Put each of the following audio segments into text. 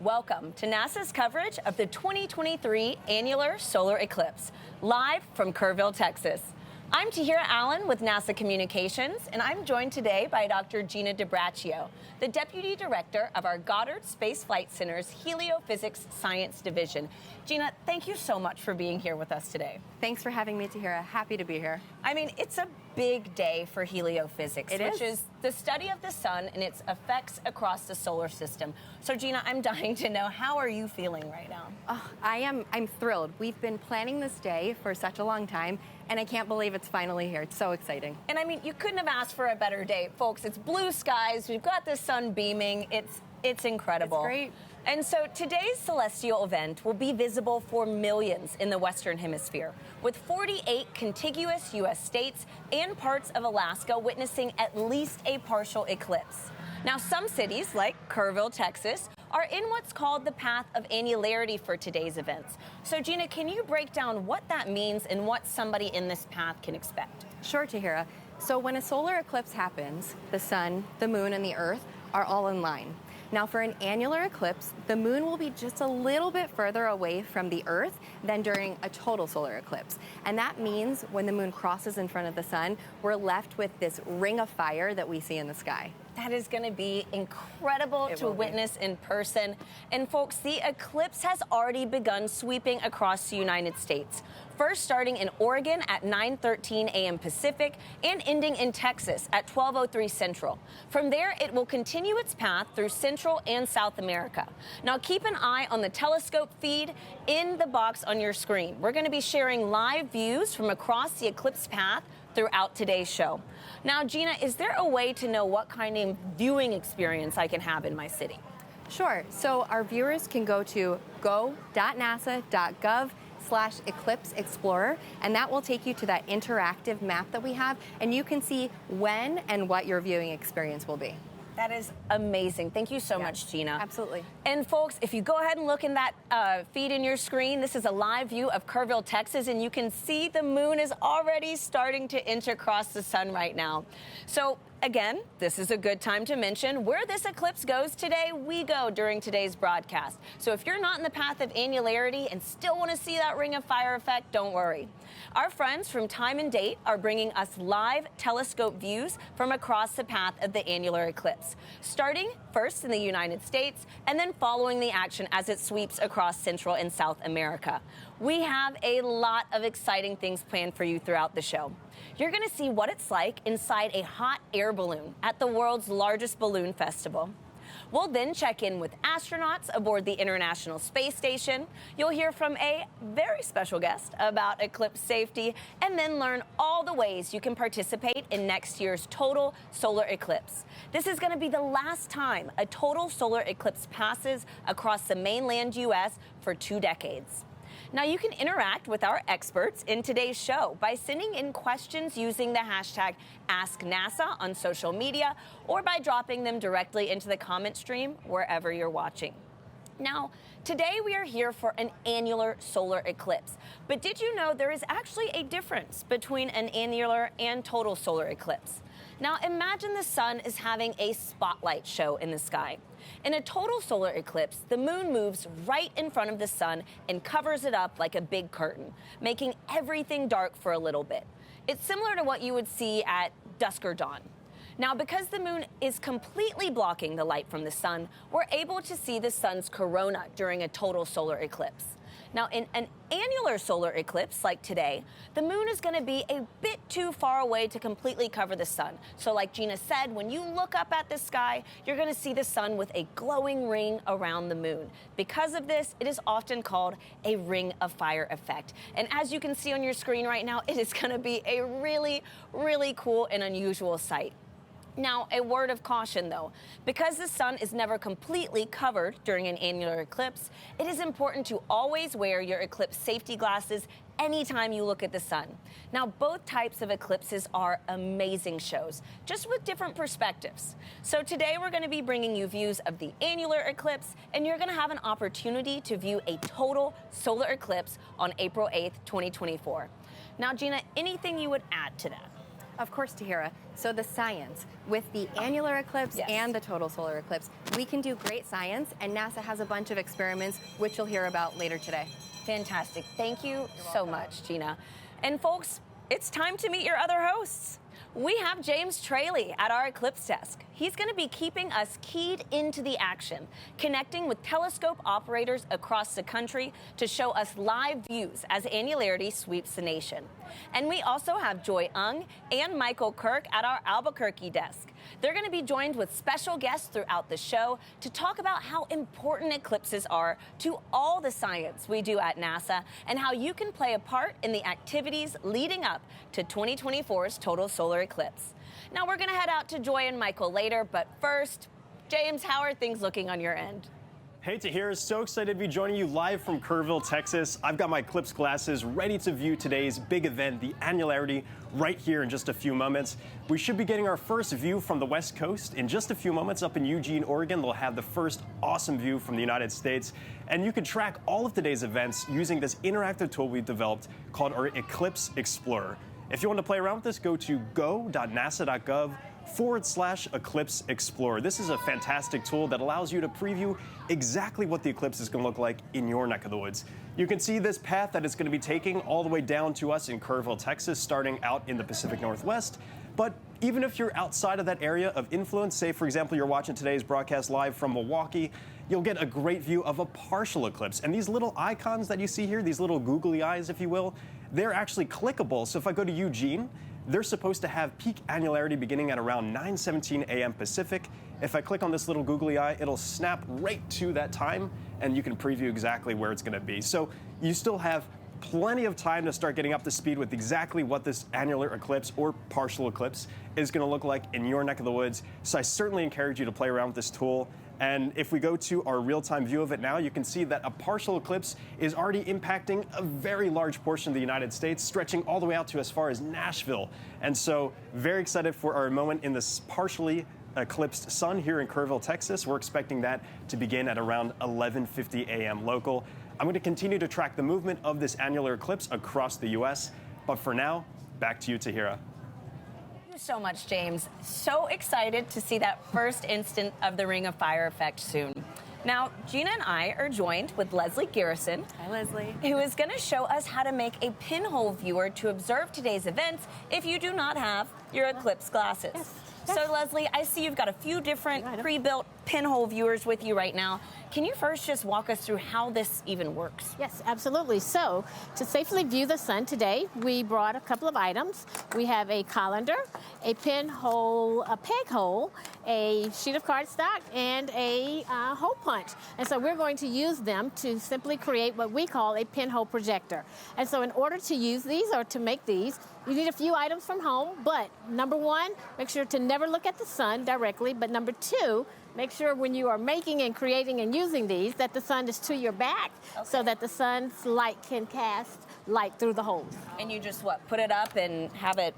Welcome to NASA's coverage of the 2023 Annular Solar Eclipse, live from Kerrville, Texas. I'm Tahira Allen with NASA Communications, and I'm joined today by Dr. Gina DiBraccio, the Deputy Director of our Goddard Space Flight Center's Heliophysics Science Division. Gina, thank you so much for being here with us today. Thanks for having me, Tahira. Happy to be here. I mean, it's a big day for heliophysics, which is the study of the sun and its effects across the solar system. So, Gina, I'm dying to know, how are you feeling right now? I'm thrilled. We've been planning this day for such a long time, and I can't believe it's finally here. It's so exciting. And I mean, you couldn't have asked for a better day, folks. It's blue skies. We've got the sun beaming. It's incredible. It's great. And so today's celestial event will be visible for millions in the Western Hemisphere, with 48 contiguous U.S. states and parts of Alaska witnessing at least a partial eclipse. Now, some cities, like Kerrville, Texas, are in what's called the path of annularity for today's events. So, Gina, can you break down what that means and what somebody in this path can expect? Sure, Tahira. So when a solar eclipse happens, the sun, the moon, and the earth are all in line. Now, for an annular eclipse, the moon will be just a little bit further away from the Earth than during a total solar eclipse. And that means when the moon crosses in front of the sun, we're left with this ring of fire that we see in the sky. That is going to be incredible to witness in person. And folks, the eclipse has already begun sweeping across the United States. First starting in Oregon at 9:13 a.m. Pacific and ending in Texas at 12:03 Central. From there, it will continue its path through Central and South America. Now, keep an eye on the telescope feed in the box on your screen. We're going to be sharing live views from across the eclipse path throughout today's show. Now, Gina, is there a way to know what kind of viewing experience I can have in my city? Sure. So our viewers can go to go.nasa.gov/Eclipse Explorer, and that will take you to that interactive map that we have, and you can see when and what your viewing experience will be. That is amazing. Thank you so much, Gina. Absolutely. And folks, if you go ahead and look in that feed in your screen, this is a live view of Kerrville, Texas, and you can see the moon is already starting to inch across the sun right now. So again, this is a good time to mention where this eclipse goes today, we go during today's broadcast. So if you're not in the path of annularity and still want to see that ring of fire effect, don't worry. Our friends from Time and Date are bringing us live telescope views from across the path of the annular eclipse, starting first in the United States and then following the action as it sweeps across Central and South America. We have a lot of exciting things planned for you throughout the show. You're going to see what it's like inside a hot air balloon at the world's largest balloon festival. We'll then check in with astronauts aboard the International Space Station. You'll hear from a very special guest about eclipse safety, and then learn all the ways you can participate in next year's total solar eclipse. This is going to be the last time a total solar eclipse passes across the mainland U.S. for 2 decades. Now, you can interact with our experts in today's show by sending in questions using the hashtag AskNASA on social media, or by dropping them directly into the comment stream wherever you're watching. Now, today we are here for an annular solar eclipse. But did you know there is actually a difference between an annular and total solar eclipse? Now, imagine the sun is having a spotlight show in the sky. In a total solar eclipse, the moon moves right in front of the sun and covers it up like a big curtain, making everything dark for a little bit. It's similar to what you would see at dusk or dawn. Now, because the moon is completely blocking the light from the sun, we're able to see the sun's corona during a total solar eclipse. Now, in an annular solar eclipse like today, the moon is going to be a bit too far away to completely cover the sun. So like Gina said, when you look up at the sky, you're going to see the sun with a glowing ring around the moon. Because of this, it is often called a ring of fire effect. And as you can see on your screen right now, it is going to be a really, really cool and unusual sight. Now, a word of caution, though. Because the sun is never completely covered during an annular eclipse, it is important to always wear your eclipse safety glasses anytime you look at the sun. Now, both types of eclipses are amazing shows, just with different perspectives. So today we're going to be bringing you views of the annular eclipse, and you're going to have an opportunity to view a total solar eclipse on April 8th, 2024. Now, Gina, anything you would add to that? Of course, Tahira. So the science with the annular eclipse and the total solar eclipse, we can do great science, and NASA has a bunch of experiments, which you'll hear about later today. Fantastic. Thank you so much, Gina. And folks, it's time to meet your other hosts. We have James Tralie at our Eclipse desk. He's going to be keeping us keyed into the action, connecting with telescope operators across the country to show us live views as annularity sweeps the nation. And we also have Joy Ung and Michael Kirk at our Albuquerque desk. They're going to be joined with special guests throughout the show to talk about how important eclipses are to all the science we do at NASA and how you can play a part in the activities leading up to 2024's total solar eclipse. Now, we're going to head out to Joy and Michael later, but first, James, how are things looking on your end? Hey, Tahira, so excited to be joining you live from Kerrville, Texas. I've got my Eclipse glasses ready to view today's big event, the Annularity, right here in just a few moments. We should be getting our first view from the West Coast in just a few moments. Up in Eugene, Oregon, they'll have the first awesome view from the United States. And you can track all of today's events using this interactive tool we've developed called our Eclipse Explorer. If you want to play around with this, go to go.nasa.gov/Eclipse Explorer. This is a fantastic tool that allows you to preview exactly what the eclipse is going to look like in your neck of the woods. You can see this path that it's going to be taking all the way down to us in Kerrville, Texas, starting out in the Pacific Northwest. But even if you're outside of that area of influence, say, for example, you're watching today's broadcast live from Milwaukee, you'll get a great view of a partial eclipse. And these little icons that you see here, these little googly eyes, if you will, they're actually clickable. So if I go to Eugene, they're supposed to have peak annularity beginning at around 9:17 a.m. Pacific. If I click on this little googly eye, it'll snap right to that time, and you can preview exactly where it's going to be. So you still have plenty of time to start getting up to speed with exactly what this annular eclipse or partial eclipse is going to look like in your neck of the woods. So I certainly encourage you to play around with this tool. And if we go to our real-time view of it now, you can see that a partial eclipse is already impacting a very large portion of the United States, stretching all the way out to as far as Nashville. And so very excited for our moment in this partially eclipsed sun here in Kerrville, Texas. We're expecting that to begin at around 11:50 a.m. local. I'm going to continue to track the movement of this annular eclipse across the U.S. But for now, back to you, Tahira. Thank you so much, James. So excited to see that first instant of the Ring of Fire effect soon. Now, Gina and I are joined with Leslie Garrison. Hi, Leslie. Who is going to show us how to make a pinhole viewer to observe today's events if you do not have your eclipse glasses. Yes. So, Leslie, I see you've got a few different pre-built pinhole viewers with you right now. Can you first just walk us through how this even works? Yes, absolutely. So, to safely view the sun today, we brought a couple of items. We have a colander, a pinhole, a peg hole, a sheet of cardstock, and a hole punch. And so we're going to use them to simply create what we call a pinhole projector. And so in order to use these or to make these, you need a few items from home, but number one, make sure to never look at the sun directly, but number two, make sure when you are making and creating and using these that the sun is to your back so that the sun's light can cast light through the holes. And you just, put it up and have it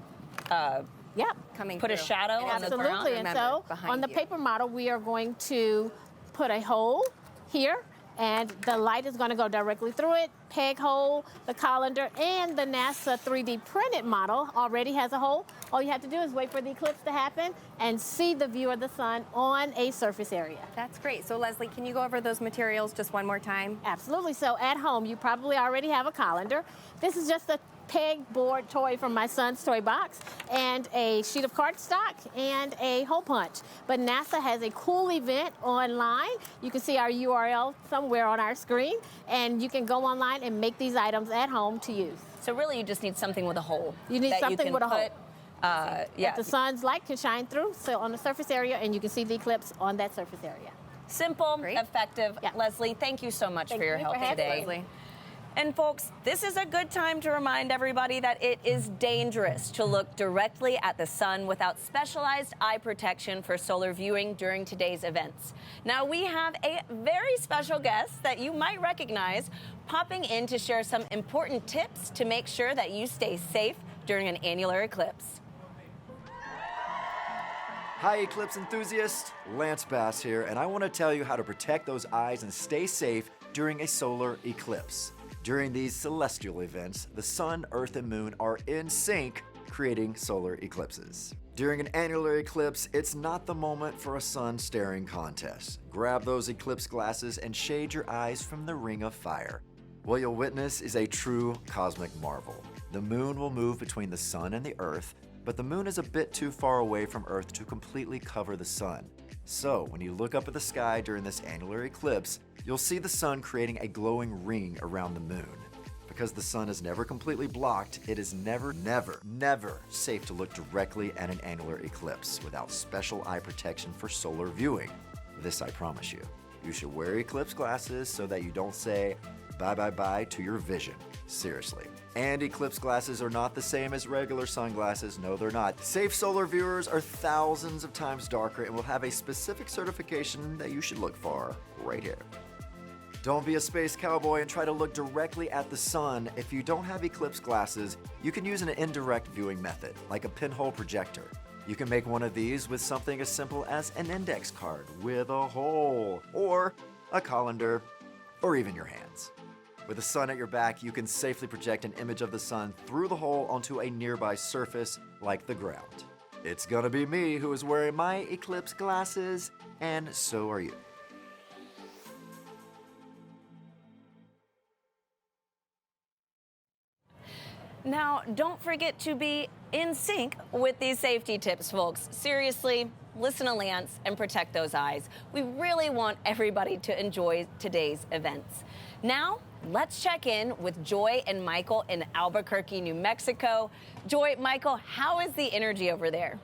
Coming put through. a shadow on the ground? Absolutely, and so on the paper model, we are going to put a hole here, and the light is going to go directly through it. Peg hole, the colander, and the NASA 3D printed model already has a hole. All you have to do is wait for the eclipse to happen and see the view of the sun on a surface area. That's great. So, Leslie, can you go over those materials just one more time? Absolutely. So at home, you probably already have a colander. This is just a pegboard toy from my son's toy box, and a sheet of cardstock, and a hole punch. But NASA has a cool event online. You can see our URL somewhere on our screen, and you can go online and make these items at home to use. So really, you just need something with a hole. You need something with a hole. That the sun's light can shine through, so on the surface area, and you can see the eclipse on that surface area. Simple, effective. Yeah. Leslie, thank you so much Thank for your you help for having today. us. Leslie. And folks, this is a good time to remind everybody that it is dangerous to look directly at the sun without specialized eye protection for solar viewing during today's events. Now, we have a very special guest that you might recognize popping in to share some important tips to make sure that you stay safe during an annular eclipse. Hi, Eclipse enthusiasts. Lance Bass here, and I want to tell you how to protect those eyes and stay safe during a solar eclipse. During these celestial events, the sun, earth, and moon are in sync, creating solar eclipses. During an annular eclipse, it's not the moment for a sun staring contest. Grab those eclipse glasses and shade your eyes from the ring of fire. What you'll witness is a true cosmic marvel. The moon will move between the sun and the Earth, but the moon is a bit too far away from Earth to completely cover the sun. So, when you look up at the sky during this annular eclipse, you'll see the sun creating a glowing ring around the moon. Because the sun is never completely blocked, it is never safe to look directly at an annular eclipse without special eye protection for solar viewing. This I promise you. You should wear eclipse glasses so that you don't say bye to your vision. Seriously. And eclipse glasses are not the same as regular sunglasses. No, they're not. Safe solar viewers are thousands of times darker and will have a specific certification that you should look for right here. Don't be a space cowboy and try to look directly at the sun. If you don't have eclipse glasses, you can use an indirect viewing method, like a pinhole projector. You can make one of these with something as simple as an index card with a hole, or a colander, or even your hands. With the sun at your back, you can safely project an image of the sun through the hole onto a nearby surface, like the ground. It's gonna be me who is wearing my eclipse glasses, and so are you. Now, don't forget to be in sync with these safety tips, folks. Seriously, listen to Lance and protect those eyes. We really want everybody to enjoy today's events. Now, let's check in with Joy and Michael in Albuquerque, New Mexico. Joy, Michael, how is the energy over there?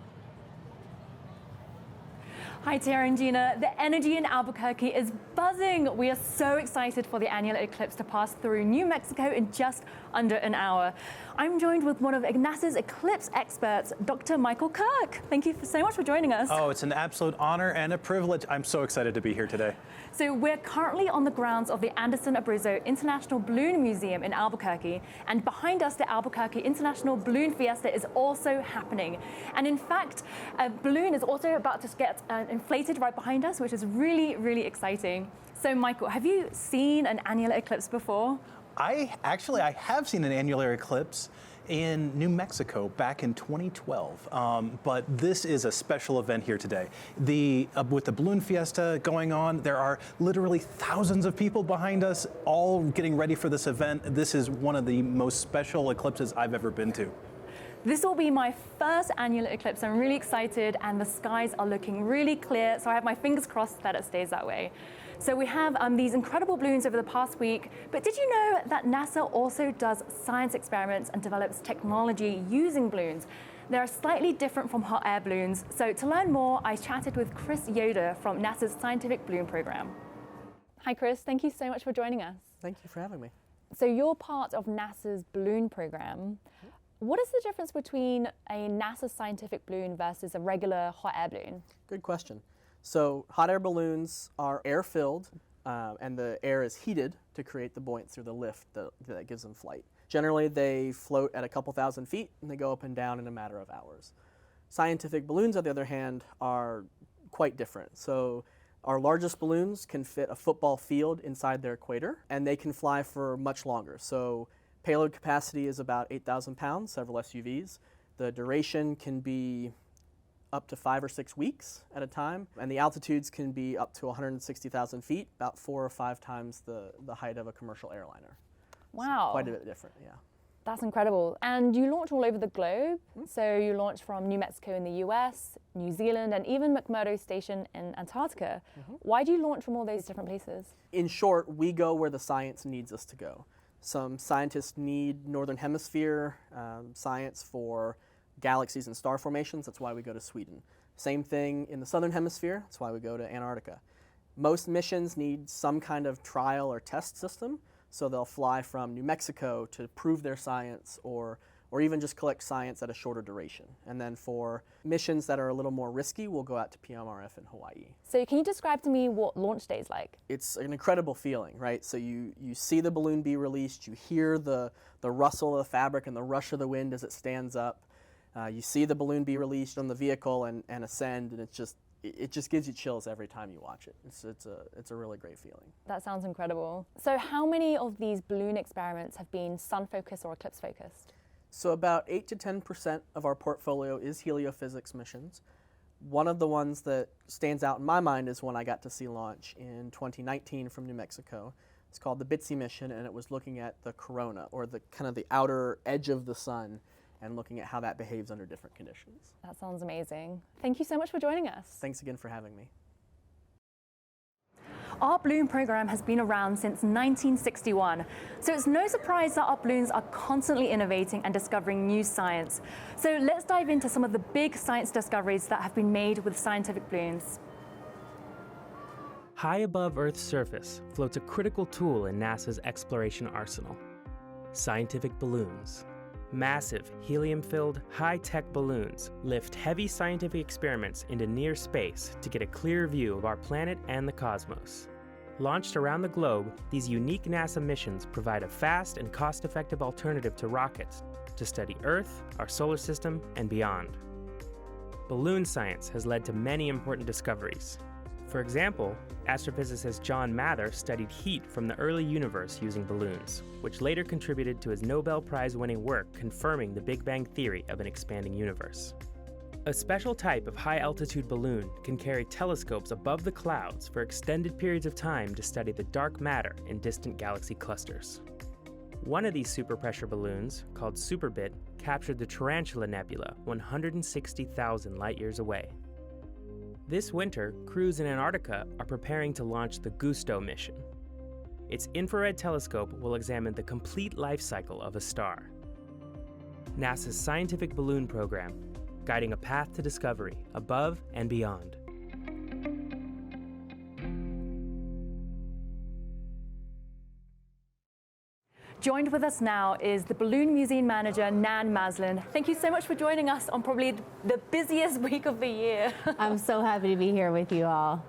Hi, Tahira and Gina. The energy in Albuquerque is buzzing. We are so excited for the annular eclipse to pass through New Mexico in just under an hour. I'm joined with one of NASA's eclipse experts, Dr. Michael Kirk. Thank you so much for joining us. Oh, it's an absolute honor and a privilege. I'm so excited to be here today. So we're currently on the grounds of the Anderson Abruzzo International Balloon Museum in Albuquerque, and behind us, the Albuquerque International Balloon Fiesta is also happening. And in fact, a balloon is also about to get inflated right behind us, which is really, really exciting. So Michael, have you seen an annular eclipse before? I have seen an annular eclipse in New Mexico back in 2012, but this is a special event here today. With the balloon fiesta going on, there are literally thousands of people behind us, all getting ready for this event. This is one of the most special eclipses I've ever been to. This will be my first annular eclipse. I'm really excited, and the skies are looking really clear, so I have my fingers crossed that it stays that way. So we have these incredible balloons over the past week, but did you know that NASA also does science experiments and develops technology using balloons? They're slightly different from hot air balloons. So to learn more, I chatted with Chris Yoder from NASA's Scientific Balloon Program. Hi, Chris. Thank you so much for joining us. Thank you for having me. So you're part of NASA's balloon program. What is the difference between a NASA scientific balloon versus a regular hot air balloon? Good question. So hot air balloons are air-filled, and the air is heated to create the buoyance through the lift that gives them flight. Generally, they float at a couple thousand feet, and they go up and down in a matter of hours. Scientific balloons, on the other hand, are quite different. So our largest balloons can fit a football field inside their equator, and they can fly for much longer. So payload capacity is about 8,000 pounds, several SUVs. The duration can be up to 5 or 6 weeks at a time, and the altitudes can be up to 160,000 feet, about 4 or 5 times the height of a commercial airliner. Wow. So quite a bit different, yeah. That's incredible. And you launch all over the globe. So you launch from New Mexico in the US, New Zealand, and even McMurdo Station in Antarctica. Why do you launch from all those different places? In short, we go where the science needs us to go. Some scientists need Northern Hemisphere science for galaxies and star formations. That's why we go to Sweden. Same thing in the Southern Hemisphere. That's why we go to Antarctica. Most missions need some kind of trial or test system, so they'll fly from New Mexico to prove their science or even just collect science at a shorter duration. And then for missions that are a little more risky, we'll go out to PMRF in Hawaii. So can you describe to me what launch day is like? It's an incredible feeling, right? So you see the balloon be released, you hear the rustle of the fabric and the rush of the wind as it stands up. You see the balloon be released on the vehicle and ascend, and it just gives you chills every time you watch it. It's a really great feeling. That sounds incredible. So how many of these balloon experiments have been sun-focused or eclipse-focused? So about 8 to 10% of our portfolio is heliophysics missions. One of the ones that stands out in my mind is one I got to see launch in 2019 from New Mexico. It's called the BITSI mission, and it was looking at the corona, or the kind of the outer edge of the sun, and looking at how that behaves under different conditions. That sounds amazing. Thank you so much for joining us. Thanks again for having me. Our balloon program has been around since 1961, so it's no surprise that our balloons are constantly innovating and discovering new science. So let's dive into some of the big science discoveries that have been made with scientific balloons. High above Earth's surface floats a critical tool in NASA's exploration arsenal: scientific balloons. Massive, helium-filled, high-tech balloons lift heavy scientific experiments into near space to get a clear view of our planet and the cosmos. Launched around the globe, these unique NASA missions provide a fast and cost-effective alternative to rockets to study Earth, our solar system, and beyond. Balloon science has led to many important discoveries. For example, astrophysicist John Mather studied heat from the early universe using balloons, which later contributed to his Nobel Prize-winning work confirming the Big Bang theory of an expanding universe. A special type of high-altitude balloon can carry telescopes above the clouds for extended periods of time to study the dark matter in distant galaxy clusters. One of these superpressure balloons, called SuperBit, captured the Tarantula Nebula 160,000 light-years away. This winter, crews in Antarctica are preparing to launch the Gusto mission. Its infrared telescope will examine the complete life cycle of a star. NASA's scientific balloon program, guiding a path to discovery above and beyond. Joined with us now is the Balloon Museum Manager, Nan Masland. Thank you so much for joining us on probably the busiest week of the year. I'm so happy to be here with you all.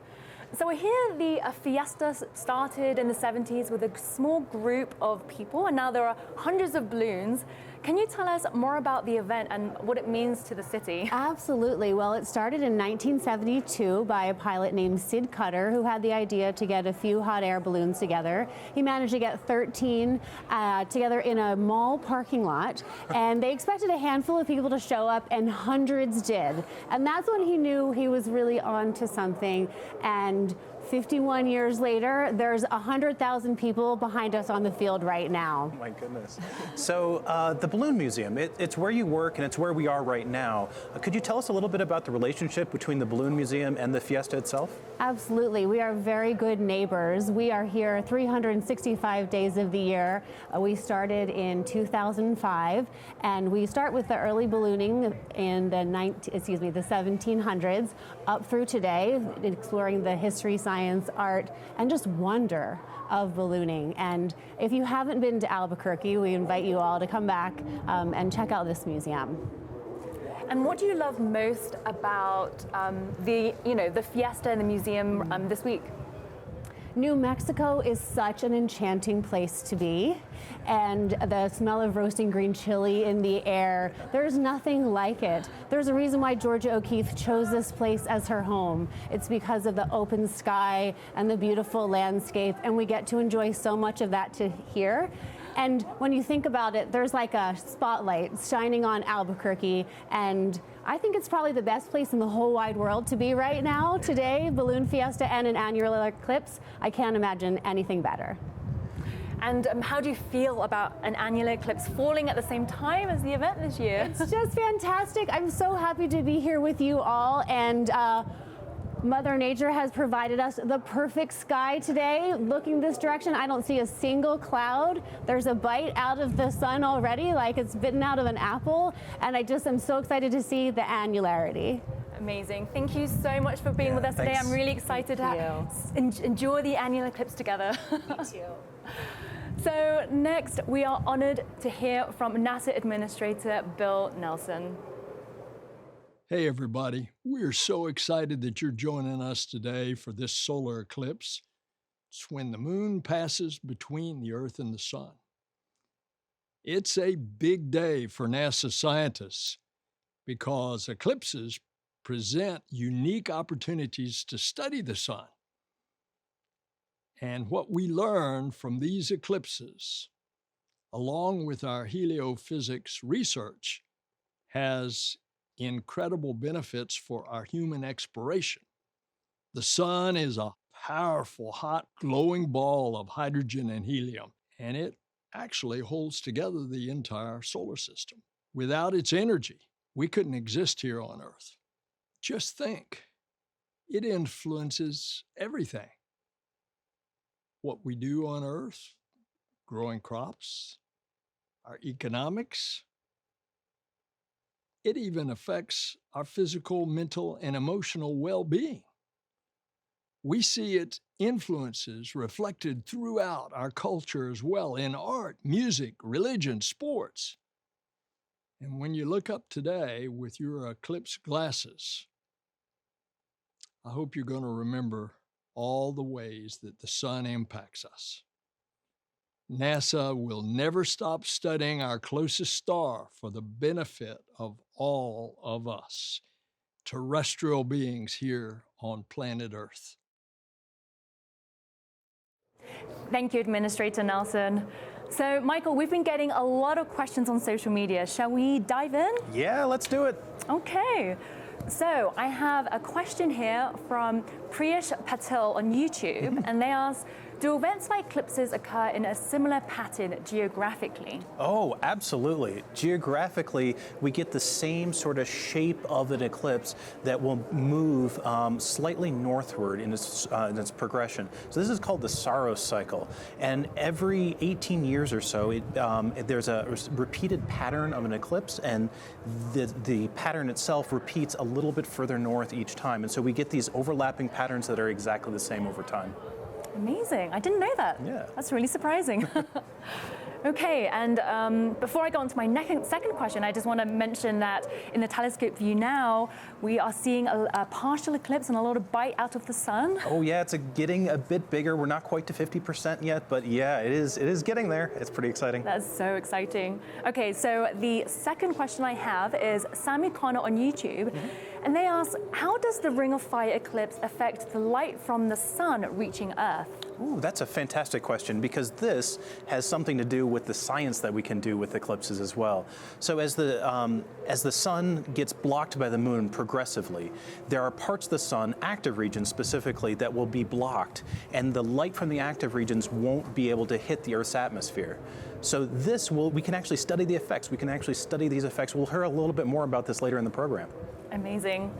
So we're here, the Fiesta started in the 70s with a small group of people, and now there are hundreds of balloons. Can you tell us more about the event and what it means to the city? Absolutely. Well, it started in 1972 by a pilot named Sid Cutter, who had the idea to get a few hot air balloons together. He managed to get 13 together in a mall parking lot, and they expected a handful of people to show up, and hundreds did. And that's when he knew he was really on to something. And 51 years later, there's 100,000 people behind us on the field right now. Oh my goodness. So the Balloon Museum, it's where you work and it's where we are right now. Could you tell us a little bit about the relationship between the Balloon Museum and the Fiesta itself? Absolutely. We are very good neighbors. We are here 365 days of the year. We started in 2005, and we start with the early ballooning in the 1700s up through today, exploring the history, science, art, and just wonder of ballooning. And if you haven't been to Albuquerque, we invite you all to come back and check out this museum. And what do you love most about the Fiesta and the museum this week? New Mexico is such an enchanting place to be, and the smell of roasting green chili in the air, there's nothing like it. There's a reason why Georgia O'Keeffe chose this place as her home. It's because of the open sky and the beautiful landscape, and we get to enjoy so much of that here. And when you think about it, there's like a spotlight shining on Albuquerque, and I think it's probably the best place in the whole wide world to be right now. Today, Balloon Fiesta and an annular eclipse. I can't imagine anything better. And how do you feel about an annular eclipse falling at the same time as the event this year? It's just fantastic. I'm so happy to be here with you all, and Mother Nature has provided us the perfect sky today. Looking this direction, I don't see a single cloud. There's a bite out of the sun already, like it's bitten out of an apple, and I just am so excited to see the annularity. Amazing. Thank you so much for being with us today. I'm really excited to enjoy the annular eclipse together. Me too. So next, we are honored to hear from NASA Administrator Bill Nelson. Hey everybody, we're so excited that you're joining us today for this solar eclipse. It's when the moon passes between the Earth and the sun. It's a big day for NASA scientists because eclipses present unique opportunities to study the sun. And what we learn from these eclipses along with our heliophysics research, has incredible benefits for our human exploration. The sun is a powerful, hot, glowing ball of hydrogen and helium, and it actually holds together the entire solar system. Without its energy, we couldn't exist here on Earth. Just think, it influences everything. What we do on Earth, growing crops, our economics. It even affects our physical, mental, and emotional well-being. We see its influences reflected throughout our culture as well, in art, music, religion, sports. And when you look up today with your eclipse glasses, I hope you're going to remember all the ways that the sun impacts us. NASA will never stop studying our closest star for the benefit of all of us, terrestrial beings here on planet Earth. Thank you, Administrator Nelson. So, Michael, we've been getting a lot of questions on social media. Shall we dive in? Yeah, let's do it. Okay. So, I have a question here from Priyesh Patel on YouTube, and they ask, do events like eclipses occur in a similar pattern geographically? Oh, absolutely. Geographically, we get the same sort of shape of an eclipse that will move slightly northward in its progression. So this is called the Saros cycle. And every 18 years or so, there's a repeated pattern of an eclipse, and the pattern itself repeats a little bit further north each time. And so we get these overlapping patterns that are exactly the same over time. Amazing. I didn't know that. Yeah. That's really surprising. Okay, and before I go on to my second question, I just want to mention that in the telescope view now, we are seeing a partial eclipse and a lot of bite out of the sun. Oh yeah, it's getting a bit bigger. We're not quite to 50% yet, but yeah, it is getting there. It's pretty exciting. That's so exciting. Okay, so the second question I have is Sammy Connor on YouTube, and they ask, how does the Ring of Fire eclipse affect the light from the sun reaching Earth? Ooh, that's a fantastic question, because this has something to do with the science that we can do with eclipses as well. So as the sun gets blocked by the moon progressively, there are parts of the sun, active regions specifically, that will be blocked, and the light from the active regions won't be able to hit the Earth's atmosphere. So we can actually study the effects. We can actually study these effects. We'll hear a little bit more about this later in the program. Amazing.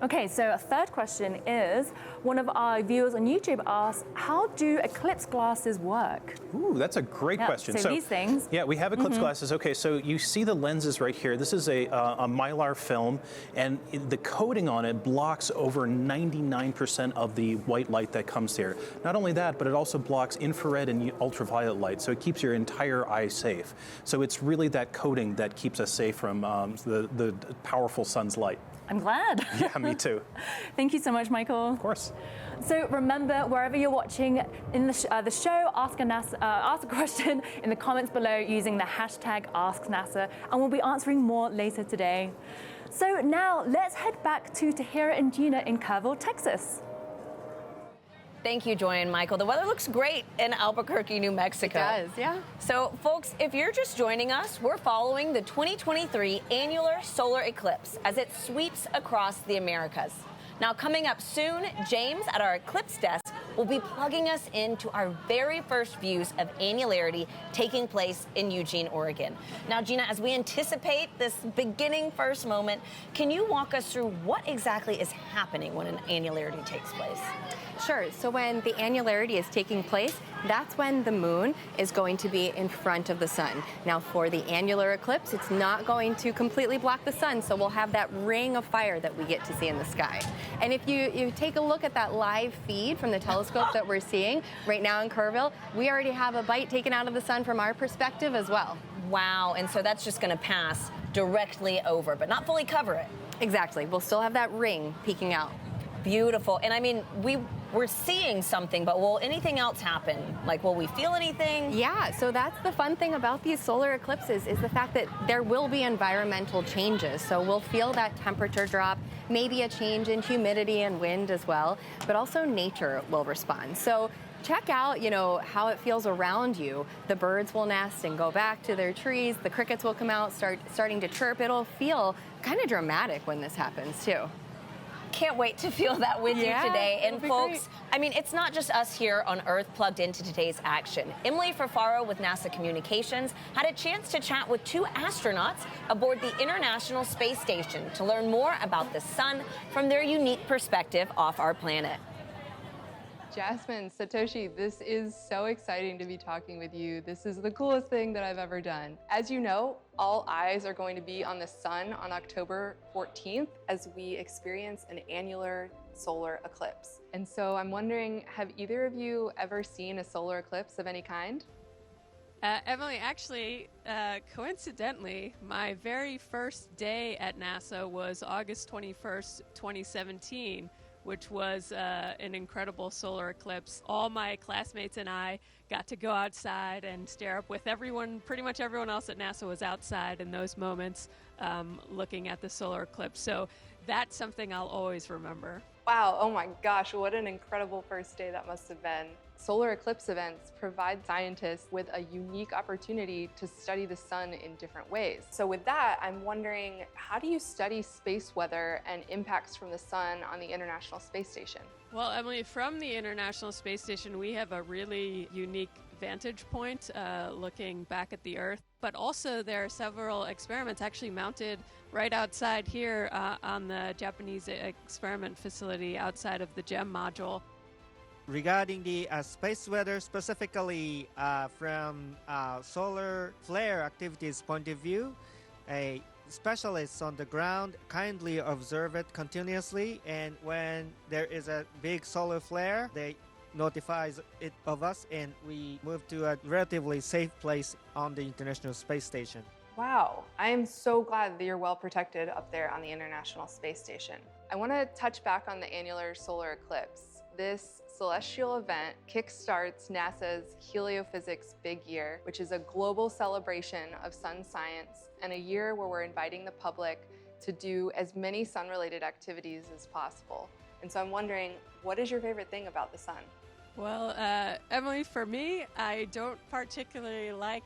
Okay, so a third question is, one of our viewers on YouTube asks, how do eclipse glasses work? Ooh, that's a great question. So these things. Yeah, we have eclipse glasses. Okay, so you see the lenses right here. This is a mylar film, and the coating on it blocks over 99% of the white light that comes here. Not only that, but it also blocks infrared and ultraviolet light, so it keeps your entire eye safe. So it's really that coating that keeps us safe from the powerful sun's light. I'm glad. Yeah, me too. Thank you so much, Michael. Of course. So remember, wherever you're watching in the show, ask a question in the comments below using the hashtag AskNASA, and we'll be answering more later today. So now let's head back to Tahira and Gina in Kerrville, Texas. Thank you, Joy and Michael. The weather looks great in Albuquerque, New Mexico. It does, yeah. So, folks, if you're just joining us, we're following the 2023 Annular solar eclipse as it sweeps across the Americas. Now, coming up soon, James at our eclipse desk will be plugging us into our very first views of annularity taking place in Eugene, Oregon. Now, Gina, as we anticipate this beginning first moment, can you walk us through what exactly is happening when an annularity takes place? Sure. So when the annularity is taking place, that's when the moon is going to be in front of the sun. Now, for the annular eclipse, it's not going to completely block the sun, so we'll have that ring of fire that we get to see in the sky. And if you take a look at that live feed from the telescope that we're seeing right now in Kerrville, we already have a bite taken out of the sun from our perspective as well. Wow, and so that's just going to pass directly over, but not fully cover it. Exactly. We'll still have that ring peeking out. Beautiful. And I mean, we're seeing something, but will anything else happen? Like, will we feel anything? Yeah, so that's the fun thing about these solar eclipses is the fact that there will be environmental changes. So we'll feel that temperature drop, maybe a change in humidity and wind as well, but also nature will respond. So check out, how it feels around you. The birds will nest and go back to their trees. The crickets will come out, starting to chirp. It'll feel kind of dramatic when this happens, too. Can't wait to feel that with you today. And folks, great. It's not just us here on Earth plugged into today's action. Emily Fafaro with NASA Communications had a chance to chat with 2 astronauts aboard the International Space Station to learn more about the sun from their unique perspective off our planet. Jasmine, Satoshi, this is so exciting to be talking with you. This is the coolest thing that I've ever done. As you know, all eyes are going to be on the sun on October 14th as we experience an annular solar eclipse. And so I'm wondering, have either of you ever seen a solar eclipse of any kind? Emily, actually, coincidentally, my very first day at NASA was August 21st, 2017. Which was an incredible solar eclipse. All my classmates and I got to go outside and stare up with everyone. Pretty much everyone else at NASA was outside in those moments looking at the solar eclipse. So that's something I'll always remember. Wow, oh my gosh, what an incredible first day that must have been. Solar eclipse events provide scientists with a unique opportunity to study the sun in different ways. So with that, I'm wondering, how do you study space weather and impacts from the sun on the International Space Station? Well, Emily, from the International Space Station, we have a really unique vantage point looking back at the Earth. But also there are several experiments actually mounted right outside here on the Japanese experiment facility outside of the GEM module. Regarding the space weather, specifically from solar flare activities point of view, a specialists on the ground kindly observe it continuously, and when there is a big solar flare, they notifies it of us, and we move to a relatively safe place on the International Space Station. Wow, I am so glad that you're well protected up there on the International Space Station. I want to touch back on the annular solar eclipse. This celestial event kickstarts NASA's Heliophysics Big Year, which is a global celebration of sun science and a year where we're inviting the public to do as many sun-related activities as possible. And so I'm wondering, what is your favorite thing about the sun? Well, Emily, for me, I don't particularly like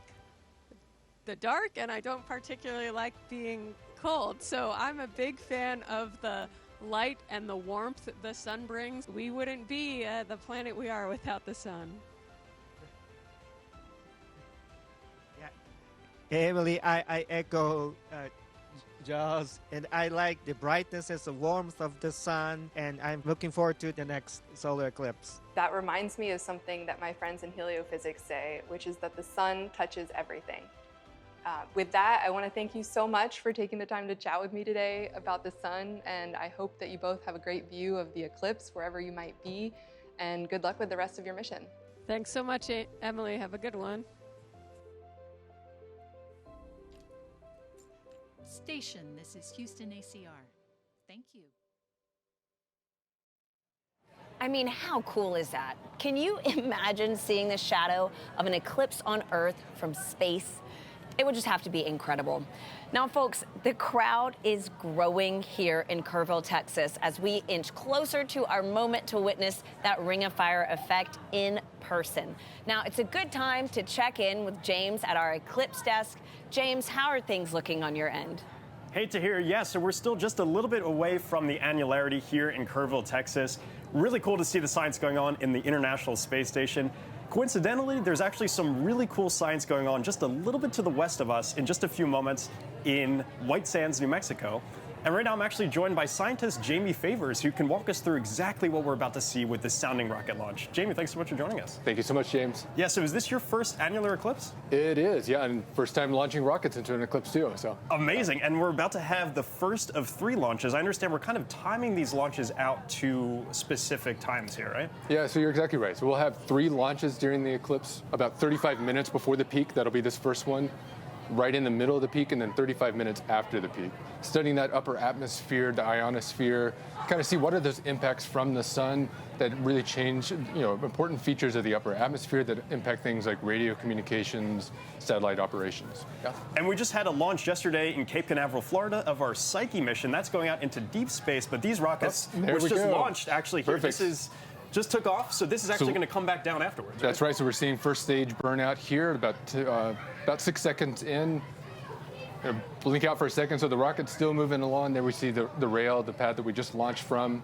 the dark, and I don't particularly like being cold. So I'm a big fan of the light and the warmth the sun brings. We wouldn't be the planet we are without the sun. Yeah, Emily, I echo Jaws, and I like the brightness and the warmth of the sun, and I'm looking forward to the next solar eclipse. That reminds me of something that my friends in heliophysics say, which is that the sun touches everything. With that, I want to thank you so much for taking the time to chat with me today about the sun, and I hope that you both have a great view of the eclipse wherever you might be, and good luck with the rest of your mission. Thanks so much, Emily. Have a good one. Station, this is Houston ACR. Thank you. I mean, how cool is that? Can you imagine seeing the shadow of an eclipse on Earth from space? It would just have to be incredible. Now, folks, the crowd is growing here in Kerrville, Texas, as we inch closer to our moment to witness that Ring of Fire effect in person. Now, it's a good time to check in with James at our Eclipse desk. James, how are things looking on your end? Hey, Tahira, yeah, so we're still just a little bit away from the annularity here in Kerrville, Texas. Really cool to see the science going on in the International Space Station. Coincidentally, there's actually some really cool science going on just a little bit to the west of us in just a few moments in White Sands, New Mexico. And right now I'm actually joined by scientist Jamie Favors, who can walk us through exactly what we're about to see with the sounding rocket launch. Jamie, thanks so much for joining us. Thank you so much, James. Yeah, so is this your first annular eclipse? It is, yeah, and first time launching rockets into an eclipse too, so. Amazing, and we're about to have the first of 3 launches. I understand we're kind of timing these launches out to specific times here, right? Yeah, so you're exactly right. So we'll have 3 launches during the eclipse, about 35 minutes before the peak. That'll be this first one, right in the middle of the peak, and then 35 minutes after the peak. Studying that upper atmosphere, the ionosphere, kind of see what are those impacts from the sun that really change, important features of the upper atmosphere that impact things like radio communications, satellite operations. Yeah. And we just had a launch yesterday in Cape Canaveral, Florida, of our Psyche mission. That's going out into deep space, but these rockets, which just launched actually here. Perfect. This is just took off, so this is actually going to come back down afterwards. That's right. So we're seeing first stage burnout here, about 6 seconds in. Blink out for a second, so the rocket's still moving along. There we see the rail, the pad that we just launched from.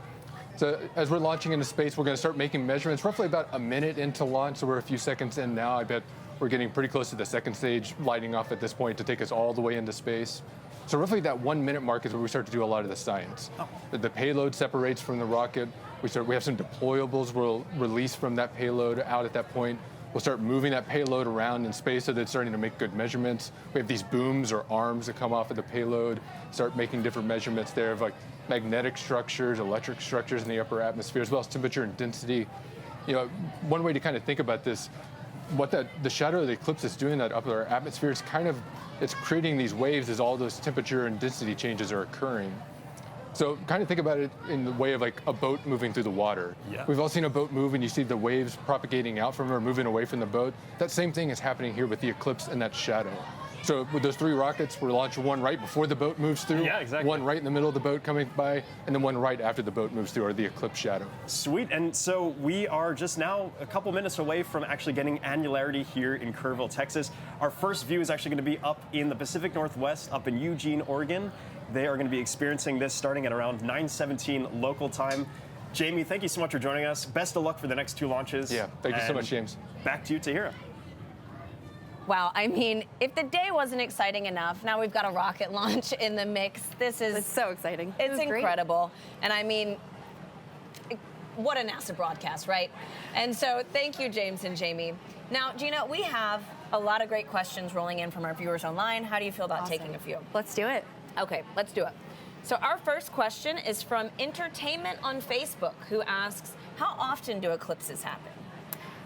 So as we're launching into space, we're going to start making measurements roughly about a minute into launch, so we're a few seconds in now. I bet we're getting pretty close to the second stage lighting off at this point to take us all the way into space. So roughly that 1 minute mark is where we start to do a lot of the science. The payload separates from the rocket. We have some deployables we'll release from that payload out at that point. We'll start moving that payload around in space so that it's starting to make good measurements. We have these booms or arms that come off of the payload, start making different measurements there of like magnetic structures, electric structures in the upper atmosphere, as well as temperature and density. You know, one way to kind of think about this, what the shadow of the eclipse is doing in that upper atmosphere is it's creating these waves as all those temperature and density changes are occurring. So kind of think about it in the way of like a boat moving through the water. Yeah. We've all seen a boat move and you see the waves propagating out from it or moving away from the boat. That same thing is happening here with the eclipse and that shadow. So with those 3 rockets, we're launching one right before the boat moves through, one right in the middle of the boat coming by, and then one right after the boat moves through, or the eclipse shadow. Sweet, and so we are just now a couple minutes away from actually getting annularity here in Kerrville, Texas. Our first view is actually going to be up in the Pacific Northwest, up in Eugene, Oregon. They are going to be experiencing this starting at around 9:17 local time. Jamie, thank you so much for joining us. Best of luck for the next 2 launches. Yeah, thank you so much, James. Back to you, Tahira. Wow, I mean, if the day wasn't exciting enough, now we've got a rocket launch in the mix. It's so exciting. It's incredible. And I mean, what a NASA broadcast, right? And so thank you, James and Jamie. Now, Gina, we have a lot of great questions rolling in from our viewers online. How do you feel about taking a few? Let's do it. Okay, let's do it. So our first question is from Entertainment on Facebook, who asks, how often do eclipses happen?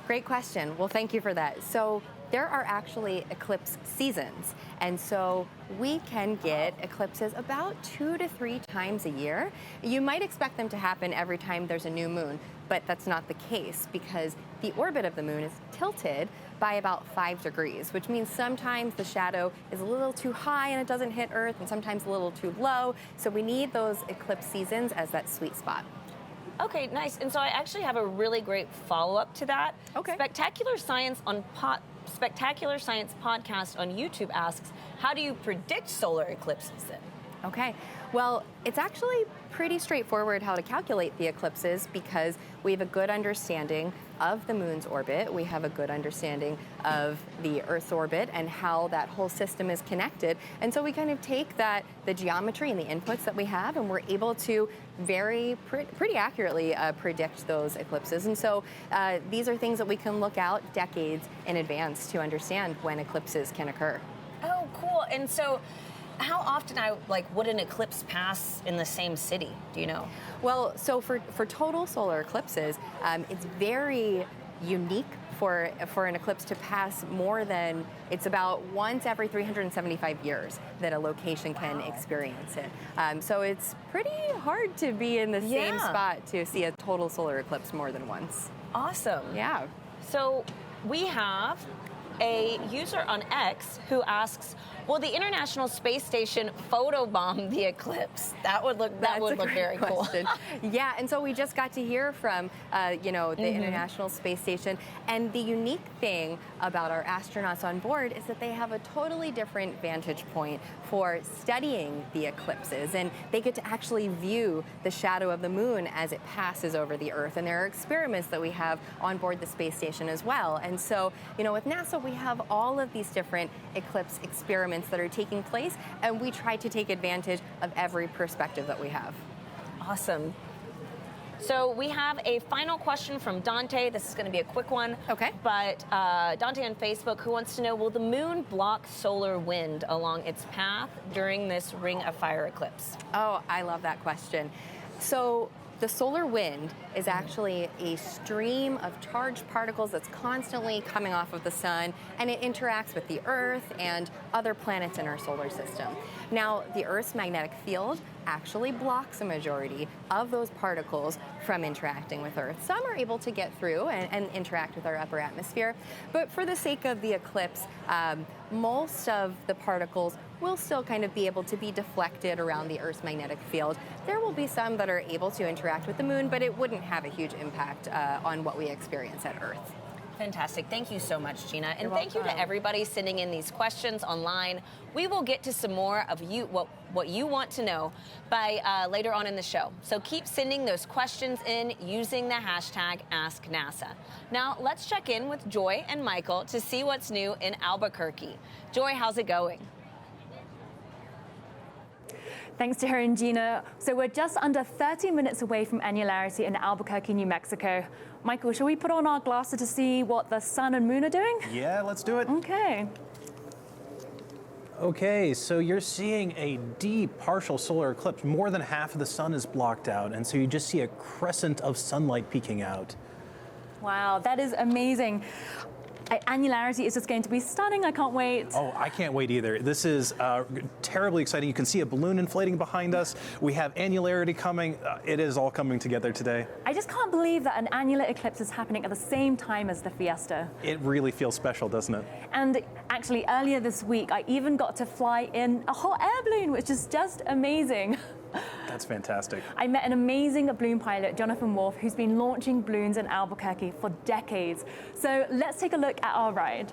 Great question. Well, thank you for that. So there are actually eclipse seasons. And so we can get eclipses about 2 to 3 times a year. You might expect them to happen every time there's a new moon, but that's not the case because the orbit of the moon is tilted by about 5 degrees, which means sometimes the shadow is a little too high and it doesn't hit Earth, and sometimes a little too low. So we need those eclipse seasons as that sweet spot. Okay, nice. And so I actually have a really great follow-up to that. Okay. Spectacular Science Podcast on YouTube asks, how do you predict solar eclipses then? Okay, well, it's actually pretty straightforward how to calculate the eclipses because we have a good understanding of the moon's orbit. We have a good understanding of the Earth's orbit and how that whole system is connected. And so we kind of take the geometry and the inputs that we have, and we're able to pretty accurately predict those eclipses. And so these are things that we can look out decades in advance to understand when eclipses can occur. Oh, cool. And so how often would an eclipse pass in the same city? Do you know? Well, so for total solar eclipses, it's very unique for an eclipse to pass more than, it's about once every 375 years that a location can experience it. So it's pretty hard to be in the same spot to see a total solar eclipse more than once. Awesome. Yeah. So we have a user on X who asks, will the International Space Station photobomb the eclipse? That would look very cool. Yeah, and so we just got to hear from the International Space Station, and the unique thing about our astronauts on board is that they have a totally different vantage point for studying the eclipses, and they get to actually view the shadow of the moon as it passes over the Earth. And there are experiments that we have on board the space station as well. And so, with NASA, we have all of these different eclipse experiments that are taking place, and we try to take advantage of every perspective that we have. Awesome. So we have a final question from Dante. This is going to be a quick one. Okay. But Dante on Facebook, who wants to know, will the moon block solar wind along its path during this Ring of Fire eclipse? Oh, I love that question. So the solar wind is actually a stream of charged particles that's constantly coming off of the sun, and it interacts with the Earth and other planets in our solar system. Now, the Earth's magnetic field actually blocks a majority of those particles from interacting with Earth. Some are able to get through and interact with our upper atmosphere, but for the sake of the eclipse, most of the particles will still kind of be able to be deflected around the Earth's magnetic field. There will be some that are able to interact with the moon, but it wouldn't have a huge impact on what we experience at Earth. Fantastic. Thank you so much, Gina. And You're thank you to welcome. everybody sending in these questions online. We will get to some more of you, what you want to know by later on in the show. So keep sending those questions in using the hashtag AskNASA. Now, let's check in with Joy and Michael to see what's new in Albuquerque. Joy, how's it going? Thanks to her and Gina. So we're just under 30 minutes away from Annularity in Albuquerque, New Mexico. Michael, shall we put on our glasses to see what the sun and moon are doing? Yeah, let's do it. Okay. Okay, so you're seeing a deep partial solar eclipse. More than half of the sun is blocked out, and so you just see a crescent of sunlight peeking out. Wow, that is amazing. Annularity is just going to be stunning. I can't wait. Oh, I can't wait either. This is terribly exciting. You can see a balloon inflating behind us. We have annularity coming. It is all coming together today. I just can't believe that an annular eclipse is happening at the same time as the fiesta. It really feels special, doesn't it? And actually, earlier this week, I even got to fly in a hot air balloon, which is just amazing. That's fantastic. I met an amazing balloon pilot, Jonathan Wolf, who's been launching balloons in Albuquerque for decades. So let's take a look at our ride.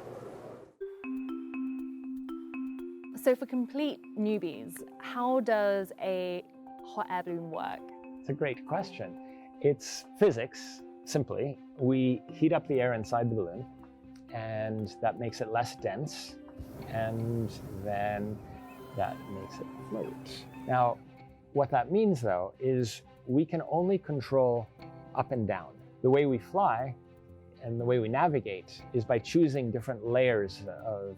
So for complete newbies, how does a hot air balloon work? It's a great question. It's physics, simply. We heat up the air inside the balloon, and that makes it less dense, and then that makes it float. Now, what that means, though, is we can only control up and down. The way we fly and the way we navigate is by choosing different layers of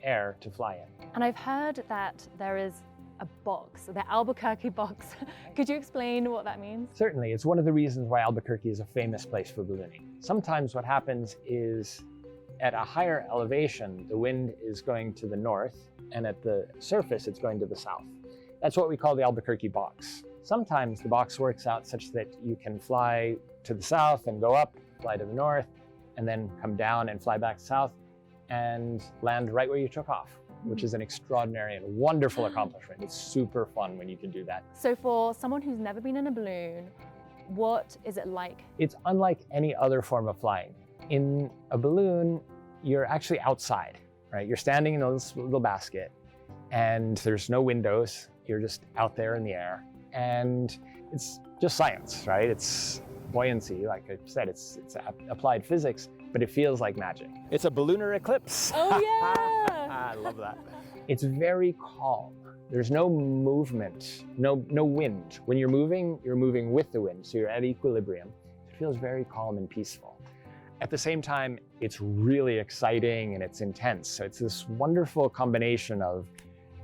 air to fly in. And I've heard that there is a box, the Albuquerque box. Could you explain what that means? Certainly, it's one of the reasons why Albuquerque is a famous place for ballooning. Sometimes what happens is at a higher elevation, the wind is going to the north, and at the surface, it's going to the south. That's what we call the Albuquerque box. Sometimes the box works out such that you can fly to the south and go up, fly to the north, and then come down and fly back south and land right where you took off, which is an extraordinary and wonderful accomplishment. It's super fun when you can do that. So for someone who's never been in a balloon, what is it like? It's unlike any other form of flying. In a balloon, you're actually outside, right? You're standing in a little basket, and there's no windows. You're just out there in the air, and it's just science, right? It's buoyancy, like I said, it's applied physics, but it feels like magic. It's a ballooner eclipse. Oh yeah! I love that. It's very calm. There's no movement, no wind. When you're moving with the wind, so you're at equilibrium. It feels very calm and peaceful. At the same time, it's really exciting and it's intense. So it's this wonderful combination of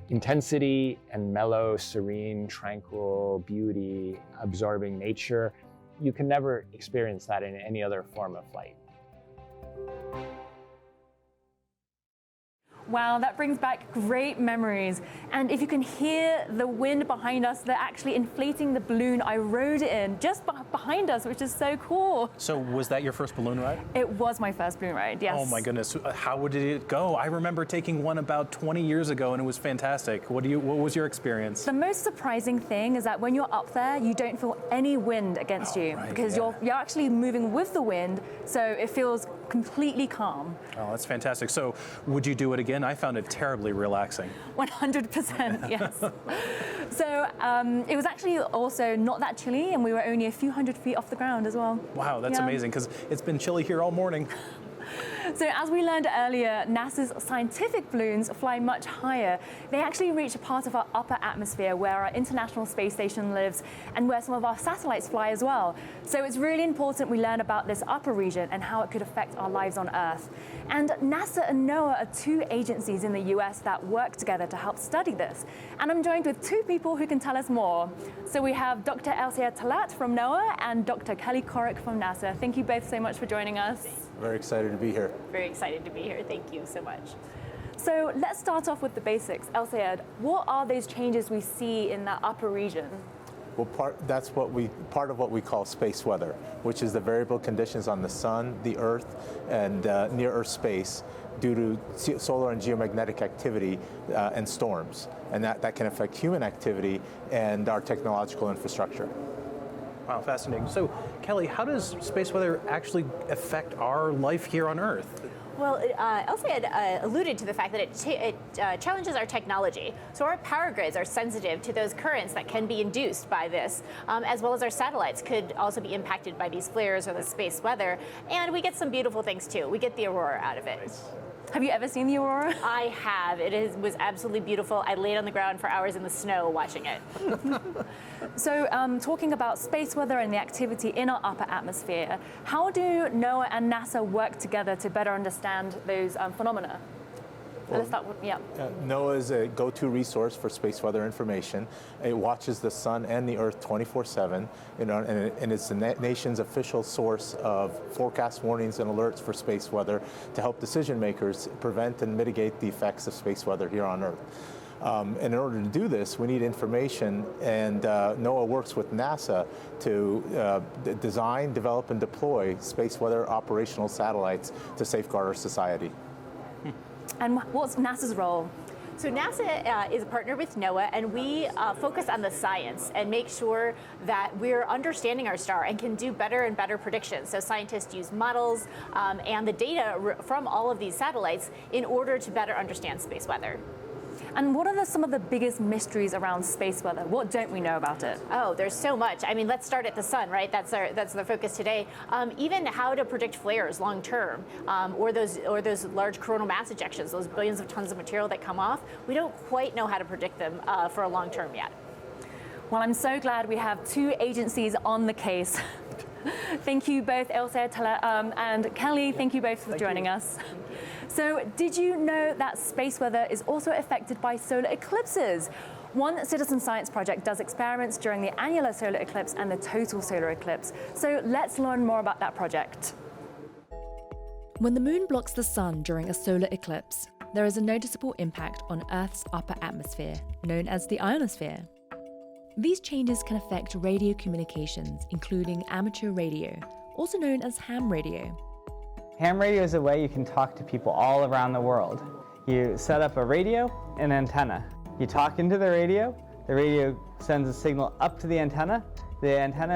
intensity and mellow, serene, tranquil, beauty, absorbing nature. You can never experience that in any other form of flight. Wow, that brings back great memories. And if you can hear the wind behind us, they're actually inflating the balloon I rode in just behind us, which is so cool. So was that your first balloon ride? It was my first balloon ride, yes. Oh my goodness, how did it go? I remember taking one about 20 years ago and it was fantastic. What was your experience? The most surprising thing is that when you're up there, you don't feel any wind against you because you're actually moving with the wind, so it feels completely calm. Oh, that's fantastic. So would you do it again? I found it terribly relaxing. 100%, yes. So it was actually also not that chilly, and we were only a few hundred feet off the ground as well. Wow, that's amazing, because it's been chilly here all morning. So as we learned earlier, NASA's scientific balloons fly much higher. They actually reach a part of our upper atmosphere where our International Space Station lives and where some of our satellites fly as well. So it's really important we learn about this upper region and how it could affect our lives on Earth. And NASA and NOAA are two agencies in the US that work together to help study this. And I'm joined with two people who can tell us more. So we have Dr. Elsayed Talaat from NOAA and Dr. Kelly Korreck from NASA. Thank you both so much for joining us. Very excited to be here. Very excited to be here. Thank you so much. So let's start off with the basics. Elsayed, what are those changes we see in that upper region? Well, part of what we call space weather, which is the variable conditions on the sun, the Earth, and near Earth space due to solar and geomagnetic activity and storms. And that can affect human activity and our technological infrastructure. Wow, fascinating. So, Kelly, how does space weather actually affect our life here on Earth? Well, Elsayed alluded to the fact that it challenges our technology. So our power grids are sensitive to those currents that can be induced by this, as well as our satellites could also be impacted by these flares or the space weather. And we get some beautiful things too. We get the aurora out of it. Nice. Have you ever seen the aurora? I have. It was absolutely beautiful. I laid on the ground for hours in the snow watching it. So talking about space weather and the activity in our upper atmosphere, how do NOAA and NASA work together to better understand those phenomena? Let's start with, NOAA is a go-to resource for space weather information. It watches the sun and the Earth 24/7, and it's the nation's official source of forecast warnings and alerts for space weather to help decision makers prevent and mitigate the effects of space weather here on Earth. And in order to do this, we need information, and NOAA works with NASA to design, develop, and deploy space weather operational satellites to safeguard our society. And what's NASA's role? So NASA is a partner with NOAA, and we focus on the science and make sure that we're understanding our star and can do better and better predictions. So scientists use models and the data from all of these satellites in order to better understand space weather. And what are some of the biggest mysteries around space weather? What don't we know about it? Oh, there's so much. I mean, let's start at the sun, right? That's the focus today. Even how to predict flares long term, or those large coronal mass ejections, those billions of tons of material that come off. We don't quite know how to predict them for a long term yet. Well, I'm so glad we have two agencies on the case. Thank you both, Elsayed, Talaat, and Kelly. Thank you both for joining us. So, did you know that space weather is also affected by solar eclipses? One citizen science project does experiments during the annular solar eclipse and the total solar eclipse. So, let's learn more about that project. When the moon blocks the sun during a solar eclipse, there is a noticeable impact on Earth's upper atmosphere, known as the ionosphere. These changes can affect radio communications, including amateur radio, also known as ham radio. Ham radio is a way you can talk to people all around the world. You set up a radio and antenna. You talk into the radio sends a signal up to the antenna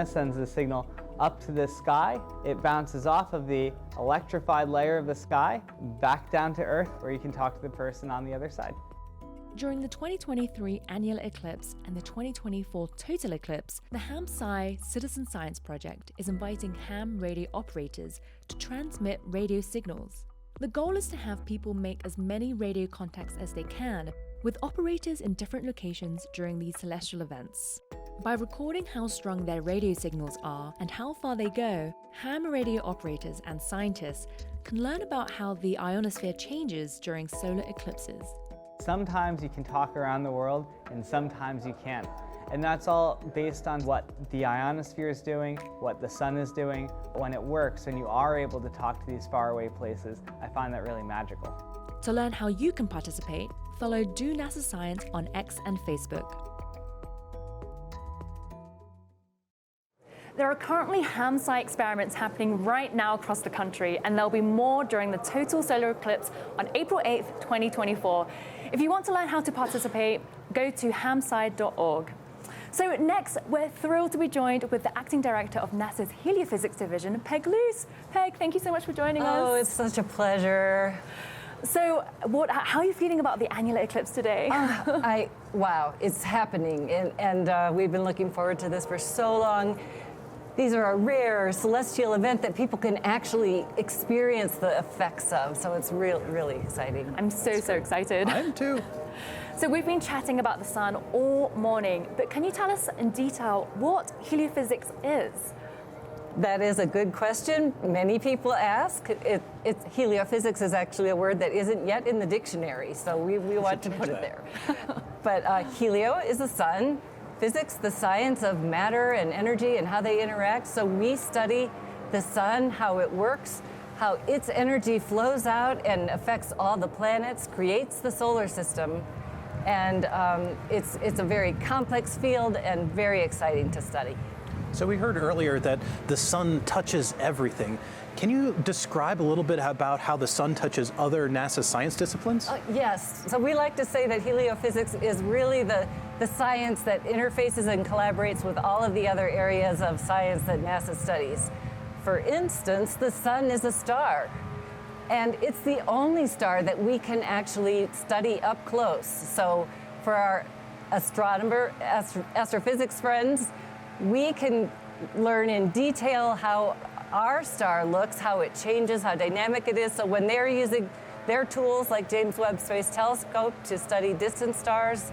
sends a signal up to the sky. It bounces off of the electrified layer of the sky back down to Earth, where you can talk to the person on the other side. During the 2023 annular eclipse and the 2024 total eclipse, the Ham-Sci Citizen Science Project is inviting ham radio operators to transmit radio signals. The goal is to have people make as many radio contacts as they can with operators in different locations during these celestial events. By recording how strong their radio signals are and how far they go, ham radio operators and scientists can learn about how the ionosphere changes during solar eclipses. Sometimes you can talk around the world, and sometimes you can't. And that's all based on what the ionosphere is doing, what the sun is doing. When it works and you are able to talk to these faraway places, I find that really magical. To learn how you can participate, follow Do NASA Science on X and Facebook. There are currently Ham-Sci experiments happening right now across the country, and there'll be more during the total solar eclipse on April 8th, 2024. If you want to learn how to participate, go to hamsci.org. So next, we're thrilled to be joined with the acting director of NASA's Heliophysics division, Peg Luce. Peg, thank you so much for joining us. Oh, it's such a pleasure. So how are you feeling about the annular eclipse today? Wow, it's happening, and we've been looking forward to this for so long. These are a rare celestial event that people can actually experience the effects of, so it's really exciting. I'm so excited. I am too. So we've been chatting about the sun all morning, but can you tell us in detail what heliophysics is? That is a good question. Many people ask. Heliophysics is actually a word that isn't yet in the dictionary, so we want to put it there. But helio is the sun. Physics, the science of matter and energy and how they interact. So we study the sun, how it works, how its energy flows out and affects all the planets, creates the solar system. And it's a very complex field and very exciting to study. So we heard earlier that the sun touches everything. Can you describe a little bit about how the sun touches other NASA science disciplines? Yes. So we like to say that heliophysics is really the science that interfaces and collaborates with all of the other areas of science that NASA studies. For instance, the sun is a star. And it's the only star that we can actually study up close. So for our astrophysics friends, we can learn in detail how our star looks, how it changes, how dynamic it is. So when they're using their tools like James Webb Space Telescope to study distant stars,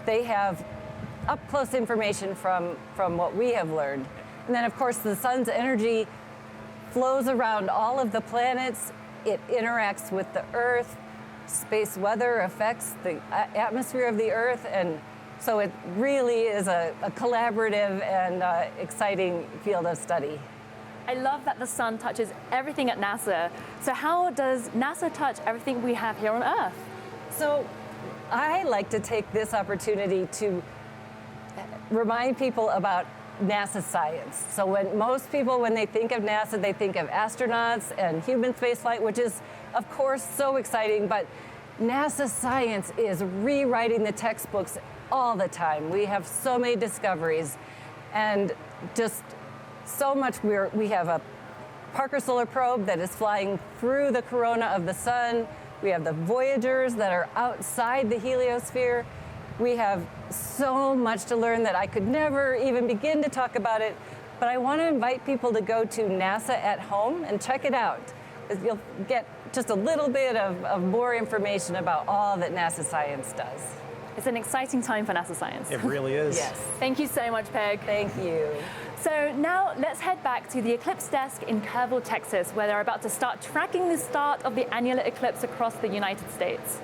they have up-close information from what we have learned. And then, of course, the sun's energy flows around all of the planets. It interacts with the Earth. Space weather affects the atmosphere of the Earth. And so it really is a collaborative and exciting field of study. I love that the sun touches everything at NASA. So how does NASA touch everything we have here on Earth? So I like to take this opportunity to remind people about NASA science. So most people, when they think of NASA, they think of astronauts and human spaceflight, which is, of course, so exciting. But NASA science is rewriting the textbooks all the time. We have so many discoveries and just so much. We have a Parker Solar Probe that is flying through the corona of the sun. We have the Voyagers that are outside the heliosphere. We have so much to learn that I could never even begin to talk about it, but I want to invite people to go to NASA at Home and check it out. You'll get just a little bit of more information about all that NASA science does. It's an exciting time for NASA science. It really is. Yes. Thank you so much, Peg. Thank you. So now let's head back to the Eclipse desk in Kerrville, Texas, where they're about to start tracking the start of the annular eclipse across the United States.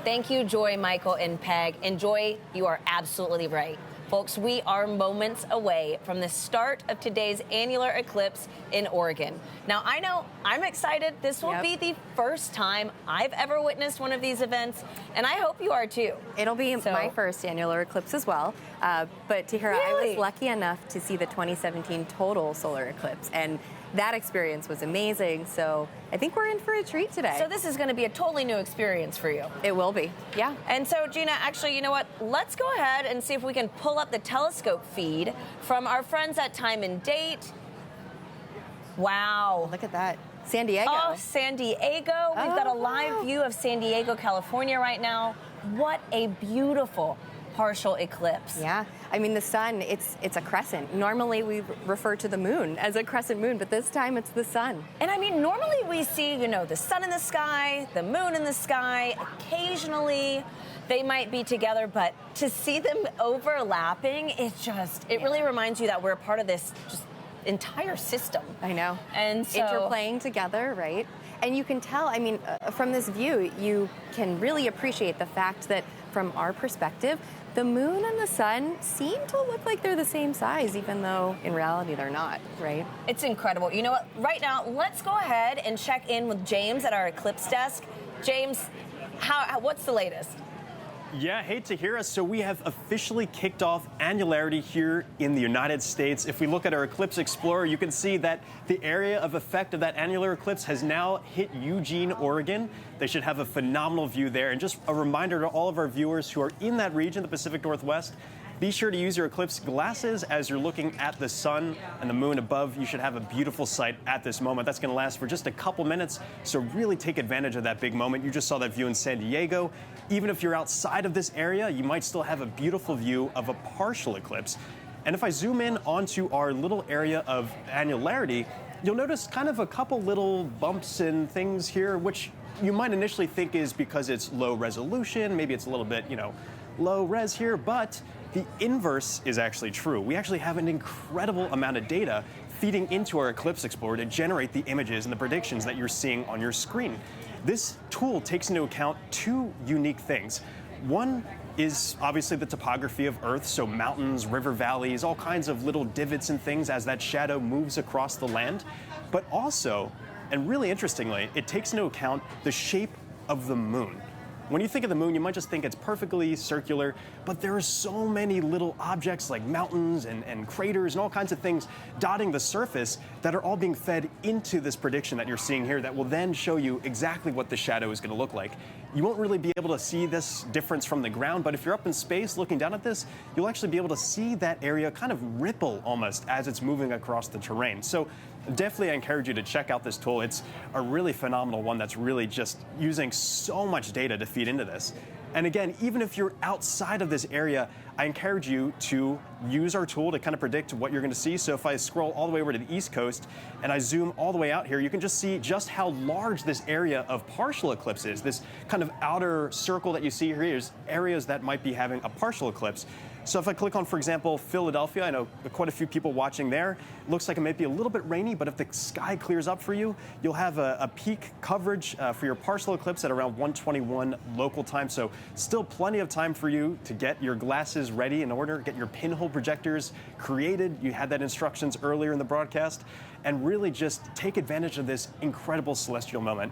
Thank you, Joy, Michael, and Peg. And Joy, you are absolutely right. Folks, we are moments away from the start of today's annular eclipse in Oregon. Now, I know I'm excited. This will be the first time I've ever witnessed one of these events, and I hope you are too. It'll be my first annular eclipse as well. But Tahira, I was lucky enough to see the 2017 total solar eclipse, and that experience was amazing. So I think we're in for a treat today. So this is going to be a totally new experience for you. It will be, yeah. And so, Gina, actually, you know what? Let's go ahead and see if we can pull up the telescope feed from our friends at Time and Date. Wow. Look at that. San Diego. Oh, San Diego. We've got a live view of San Diego, California right now. What a beautiful partial eclipse. Yeah, I mean the sun, it's a crescent. Normally we refer to the moon as a crescent moon, but this time it's the sun. And I mean, normally we see, you know, the sun in the sky, the moon in the sky. Occasionally they might be together, but to see them overlapping, it really reminds you that we're a part of this just entire system. I know. And so interplaying together, right? And you can tell, I mean, from this view, you can really appreciate the fact that from our perspective, the moon and the sun seem to look like they're the same size, even though in reality they're not, right? It's incredible. You know what? Right now, let's go ahead and check in with James at our Eclipse desk. James, what's the latest? Yeah, hey Tahira. So we have officially kicked off annularity here in the United States. If we look at our Eclipse Explorer, you can see that the area of effect of that annular eclipse has now hit Eugene, Oregon. They should have a phenomenal view there. And just a reminder to all of our viewers who are in that region, the Pacific Northwest, be sure to use your eclipse glasses as you're looking at the sun and the moon above. You should have a beautiful sight at this moment. That's going to last for just a couple minutes, so really take advantage of that big moment. You just saw that view in San Diego. Even if you're outside of this area, you might still have a beautiful view of a partial eclipse. And if I zoom in onto our little area of annularity, you'll notice kind of a couple little bumps and things here, which you might initially think is because it's low resolution. Maybe it's a little bit, low res here, but the inverse is actually true. We actually have an incredible amount of data feeding into our Eclipse Explorer to generate the images and the predictions that you're seeing on your screen. This tool takes into account two unique things. One is obviously the topography of Earth, so mountains, river valleys, all kinds of little divots and things as that shadow moves across the land. But also, and really interestingly, it takes into account the shape of the moon. When you think of the moon, you might just think it's perfectly circular, but there are so many little objects like mountains and craters and all kinds of things dotting the surface that are all being fed into this prediction that you're seeing here that will then show you exactly what the shadow is going to look like. You won't really be able to see this difference from the ground, but if you're up in space looking down at this, you'll actually be able to see that area kind of ripple almost as it's moving across the terrain. So definitely I encourage you to check out this tool. It's a really phenomenal one that's really just using so much data to feed into this. And again, even if you're outside of this area, I encourage you to use our tool to kind of predict what you're going to see. So if I scroll all the way over to the East Coast and I zoom all the way out here, you can just see just how large this area of partial eclipse is. This kind of outer circle that you see here is areas that might be having a partial eclipse. So if I click on, for example, Philadelphia, I know quite a few people watching there. It looks like it might be a little bit rainy, but if the sky clears up for you, you'll have a peak coverage for your partial eclipse at around 1:21 local time. So still plenty of time for you to get your glasses ready in order, get your pinhole projectors created. You had that instructions earlier in the broadcast, and really just take advantage of this incredible celestial moment.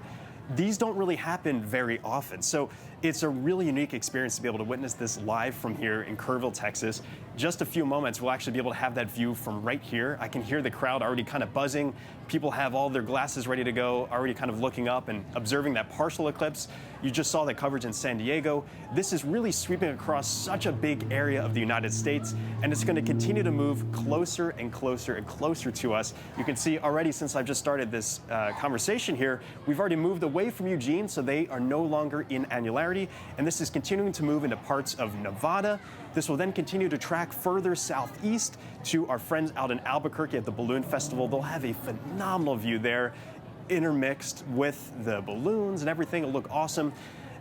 These don't really happen very often, so it's a really unique experience to be able to witness this live from here in Kerrville, Texas. Just a few moments, we'll actually be able to have that view from right here. I can hear the crowd already kind of buzzing. People have all their glasses ready to go, already kind of looking up and observing that partial eclipse. You just saw the coverage in San Diego. This is really sweeping across such a big area of the United States, and it's going to continue to move closer and closer and closer to us. You can see already since I've just started this conversation here, we've already moved away from Eugene, so they are no longer in annularity, and this is continuing to move into parts of Nevada. This will then continue to track further southeast to our friends out in Albuquerque at the Balloon Festival. They'll have a phenomenal view there, intermixed with the balloons and everything. It'll look awesome.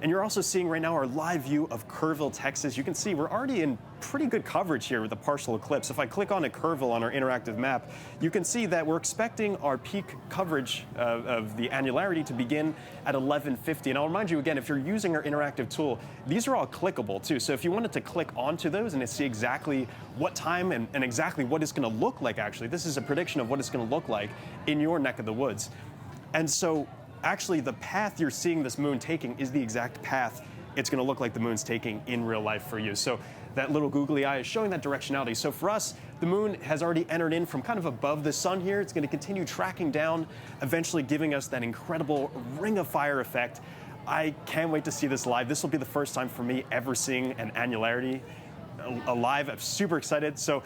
And you're also seeing right now our live view of Kerrville, Texas. You can see we're already in pretty good coverage here with the partial eclipse. If I click on a Kerrville on our interactive map, you can see that we're expecting our peak coverage of the annularity to begin at 11:50. And I'll remind you again, if you're using our interactive tool, these are all clickable too. So if you wanted to click onto those and to see exactly what time and exactly what it's going to look like, actually, this is a prediction of what it's going to look like in your neck of the woods. And so actually the path you're seeing this moon taking is the exact path it's going to look like the moon's taking in real life for you. So that little googly eye is showing that directionality. So for us, the moon has already entered in from kind of above the sun here. It's going to continue tracking down, eventually giving us that incredible ring of fire effect. I can't wait to see this live. This will be the first time for me ever seeing an annularity live. I'm super excited. So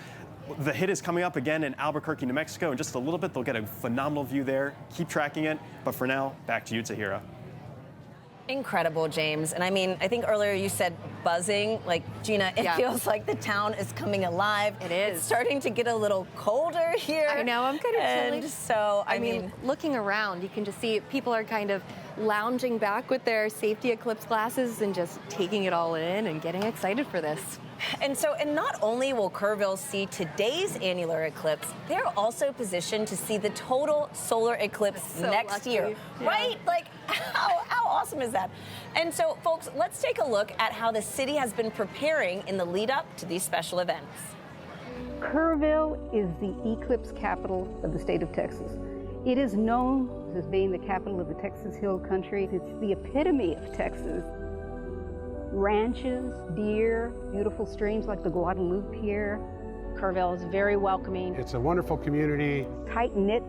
the hit is coming up again in Albuquerque, New Mexico. In just a little bit, they'll get a phenomenal view there. Keep tracking it. But for now, back to you, Tahira. Incredible, James. And I mean, I think earlier you said buzzing. Like, Gina, it feels like the town is coming alive. It is. It's starting to get a little colder here. I know, I'm kind of chilly. And so, I mean, looking around, you can just see people are kind of lounging back with their safety eclipse glasses and just taking it all in and getting excited for this. And not only will Kerrville see today's annular eclipse, they're also positioned to see the total solar eclipse next year. Yeah. Right? Like, how awesome is that? And so, folks, let's take a look at how the city has been preparing in the lead up to these special events. Kerrville is the eclipse capital of the state of Texas. It is known as being the capital of the Texas Hill Country. It's the epitome of Texas. Ranches, deer, beautiful streams like the Guadalupe here. Kerrville is very welcoming. It's a wonderful community. Tight-knit,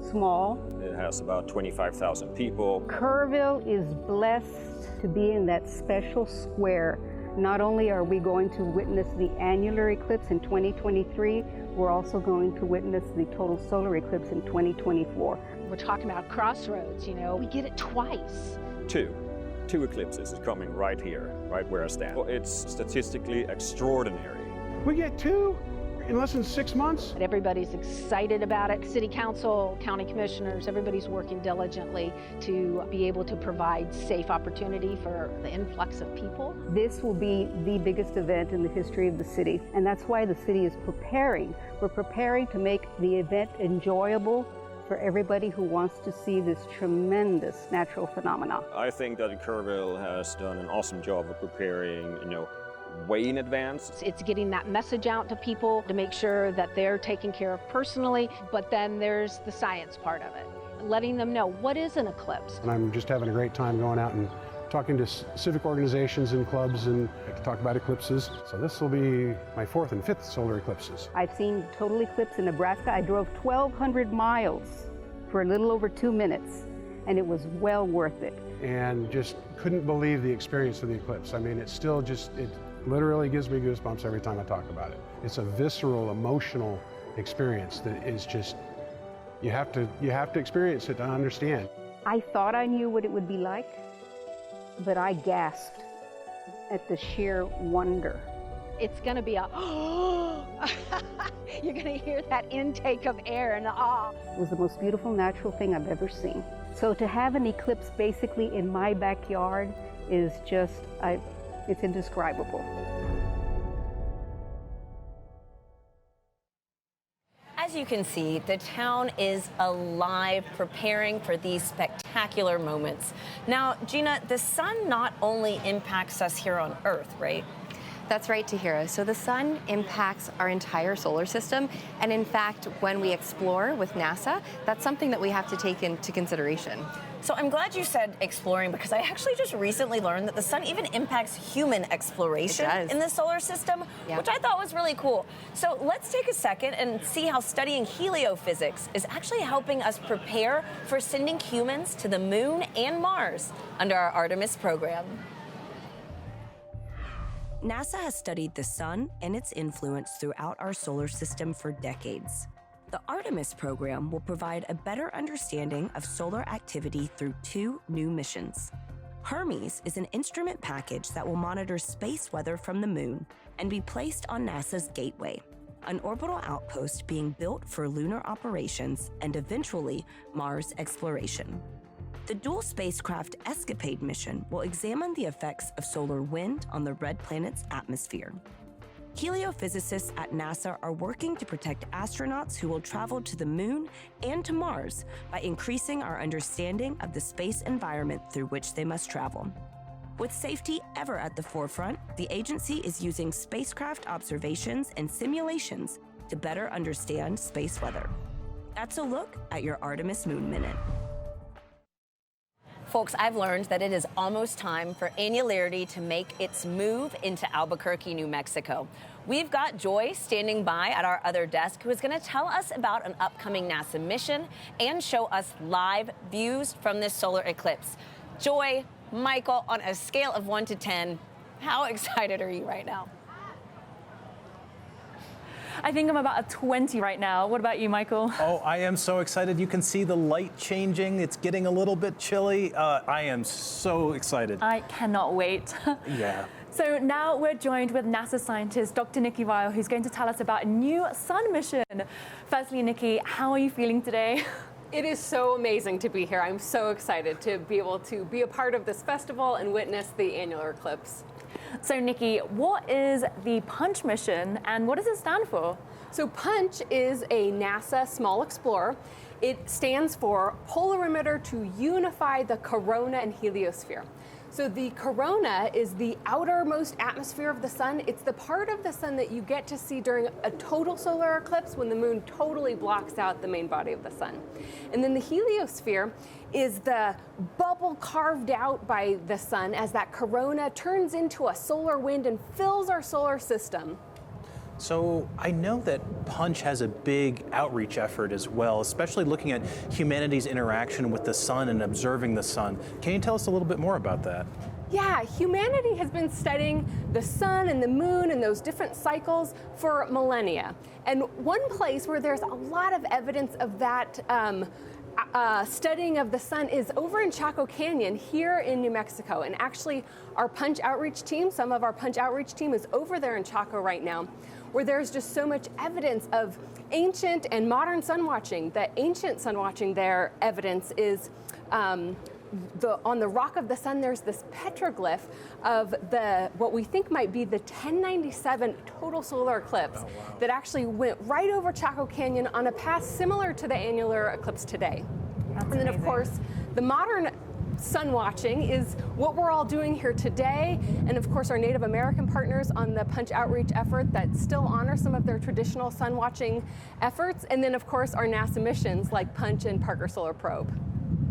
small. It has about 25,000 people. Kerrville is blessed to be in that special square. Not only are we going to witness the annular eclipse in 2023, we're also going to witness the total solar eclipse in 2024. We're talking about crossroads, you know, we get it twice. Two eclipses is coming right here, right where I stand. It's statistically extraordinary. We get two in less than 6 months. Everybody's excited about it. City council, county commissioners, everybody's working diligently to be able to provide safe opportunity for the influx of people. This will be the biggest event in the history of the city, and that's why the city is preparing. We're preparing to make the event enjoyable for everybody who wants to see this tremendous natural phenomena. I think that Kerrville has done an awesome job of preparing, way in advance. It's getting that message out to people to make sure that they're taken care of personally, but then there's the science part of it, letting them know what is an eclipse. And I'm just having a great time going out and talking to civic organizations and clubs and to talk about eclipses. So this will be my 4th and 5th solar eclipses. I've seen total eclipse in Nebraska. I drove 1,200 miles for a little over 2 minutes, and it was well worth it. And just couldn't believe the experience of the eclipse. I mean, it literally gives me goosebumps every time I talk about it. It's a visceral, emotional experience that is just, you have to experience it to understand. I thought I knew what it would be like, but I gasped at the sheer wonder. It's going to be a, you're going to hear that intake of air and awe. It was the most beautiful natural thing I've ever seen. So to have an eclipse basically in my backyard is just, it's indescribable. As you can see, the town is alive, preparing for these spectacular moments. Now, Gina, the sun not only impacts us here on Earth, right? That's right, Tahira. So the sun impacts our entire solar system. And in fact, when we explore with NASA, that's something that we have to take into consideration. So I'm glad you said exploring, because I actually just recently learned that the sun even impacts human exploration in the solar system, which I thought was really cool. So let's take a second and see how studying heliophysics is actually helping us prepare for sending humans to the moon and Mars under our Artemis program. NASA has studied the sun and its influence throughout our solar system for decades. The Artemis program will provide a better understanding of solar activity through 2 new missions. Hermes is an instrument package that will monitor space weather from the moon and be placed on NASA's Gateway, an orbital outpost being built for lunar operations and eventually Mars exploration. The dual spacecraft Escapade mission will examine the effects of solar wind on the red planet's atmosphere. Heliophysicists at NASA are working to protect astronauts who will travel to the moon and to Mars by increasing our understanding of the space environment through which they must travel. With safety ever at the forefront, the agency is using spacecraft observations and simulations to better understand space weather. That's a look at your Artemis Moon Minute. Folks, I've learned that it is almost time for Annularity to make its move into Albuquerque, New Mexico. We've got Joy standing by at our other desk, who is going to tell us about an upcoming NASA mission and show us live views from this solar eclipse. Joy, Michael, on a scale of 1 to 10, how excited are you right now? I think I'm about a 20 right now. What about you, Michael? Oh, I am so excited. You can see the light changing. It's getting a little bit chilly. I am so excited. I cannot wait. Yeah. So now we're joined with NASA scientist Dr. Nikki Viall, who's going to tell us about a new sun mission. Firstly, Nikki, how are you feeling today? It is so amazing to be here. I'm so excited to be able to be a part of this festival and witness the annular eclipse. So Nikki, what is the PUNCH mission and what does it stand for? So PUNCH is a NASA small explorer. It stands for Polarimeter to Unify the Corona and Heliosphere. So the corona is the outermost atmosphere of the sun. It's the part of the sun that you get to see during a total solar eclipse when the moon totally blocks out the main body of the sun. And then the heliosphere is the bubble carved out by the sun as that corona turns into a solar wind and fills our solar system. So I know that PUNCH has a big outreach effort as well, especially looking at humanity's interaction with the sun and observing the sun. Can you tell us a little bit more about that? Yeah, humanity has been studying the sun and the moon and those different cycles for millennia. And one place where there's a lot of evidence of that studying of the sun is over in Chaco Canyon here in New Mexico. And actually our PUNCH outreach team, some of our PUNCH outreach team is over there in Chaco right now, where there's just so much evidence of ancient and modern sun watching. The ancient sun watching there evidence is on the rock of the sun, there's this petroglyph of what we think might be the 1097 total solar eclipse that actually went right over Chaco Canyon on a path similar to the annular eclipse today. And then, of course, the modern sun watching is what we're all doing here today, and of course our Native American partners on the Punch outreach effort that still honor some of their traditional sun watching efforts, and then of course our NASA missions like Punch and Parker Solar Probe.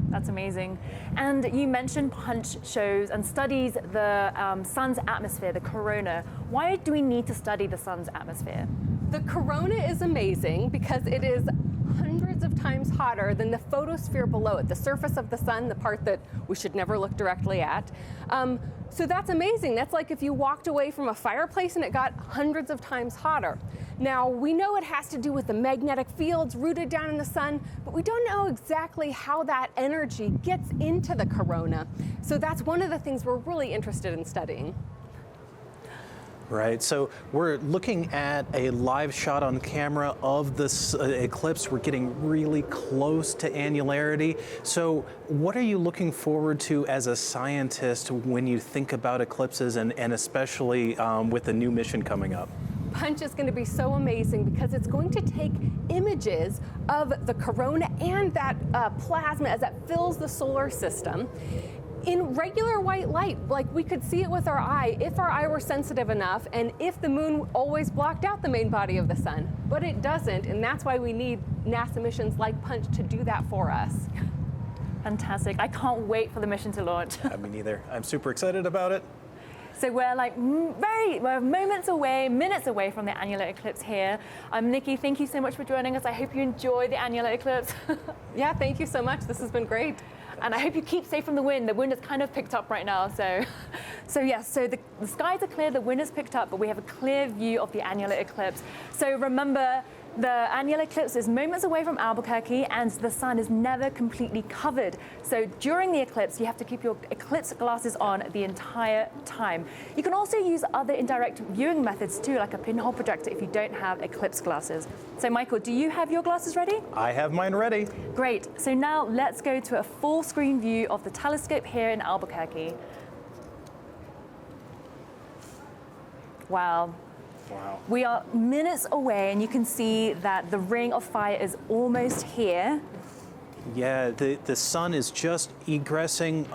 That's amazing. And you mentioned Punch shows and studies the sun's atmosphere, the corona. Why do we need to study the sun's atmosphere? The corona is amazing because it is hundreds of times hotter than the photosphere below it, the surface of the sun, the part that we should never look directly at. So that's amazing. That's like if you walked away from a fireplace and it got hundreds of times hotter. Now, we know it has to do with the magnetic fields rooted down in the sun, but we don't know exactly how that energy gets into the corona. So that's one of the things we're really interested in studying. Right, so we're looking at a live shot on camera of this eclipse. We're getting really close to annularity. So what are you looking forward to as a scientist when you think about eclipses and especially with the new mission coming up? Punch is going to be so amazing because it's going to take images of the corona and that plasma as it fills the solar system in regular white light, like we could see it with our eye if our eye were sensitive enough and if the moon always blocked out the main body of the sun. But it doesn't, and that's why we need NASA missions like Punch to do that for us. Fantastic. I can't wait for the mission to launch. Me neither. I'm super excited about it. So we're we're moments away, minutes away from the annular eclipse here. Nikki, thank you so much for joining us. I hope you enjoy the annular eclipse. Yeah, thank you so much. This has been great. And I hope you keep safe from the wind. The wind has kind of picked up right now. So the skies are clear, the wind has picked up, but we have a clear view of the annular eclipse. So remember, the annular eclipse is moments away from Albuquerque and the sun is never completely covered. So during the eclipse, you have to keep your eclipse glasses on the entire time. You can also use other indirect viewing methods too, like a pinhole projector if you don't have eclipse glasses. So Michael, do you have your glasses ready? I have mine ready. Great. So now let's go to a full screen view of the telescope here in Albuquerque. Wow. Wow. We are minutes away and you can see that the ring of fire is almost here. Yeah, the sun is just egressing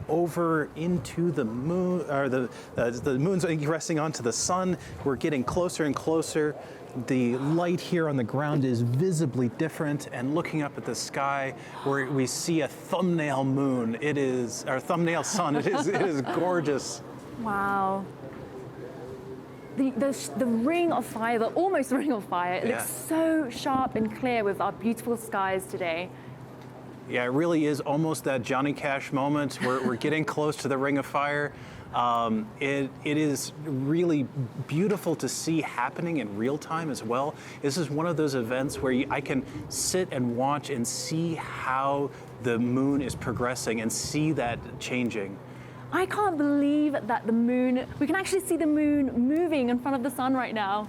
over into the moon, or the moon's egressing onto the sun. We're getting closer and closer. The light here on the ground is visibly different, and looking up at the sky, where we see a thumbnail moon. It is our thumbnail sun. It is gorgeous. Wow. The ring of fire, the almost ring of fire, it looks so sharp and clear with our beautiful skies today. Yeah, it really is almost that Johnny Cash moment. We're getting close to the ring of fire. It is really beautiful to see happening in real time as well. This is one of those events where I can sit and watch and see how the moon is progressing and see that changing. I can't believe that the moon, we can actually see the moon moving in front of the sun right now.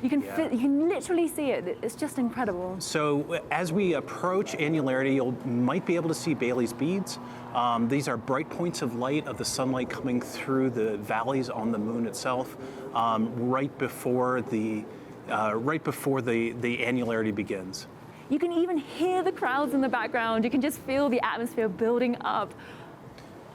You can literally see it. It's just incredible. So as we approach annularity, you might be able to see Bailey's beads. These are bright points of light of the sunlight coming through the valleys on the moon itself, right before the annularity begins. You can even hear the crowds in the background. You can just feel the atmosphere building up.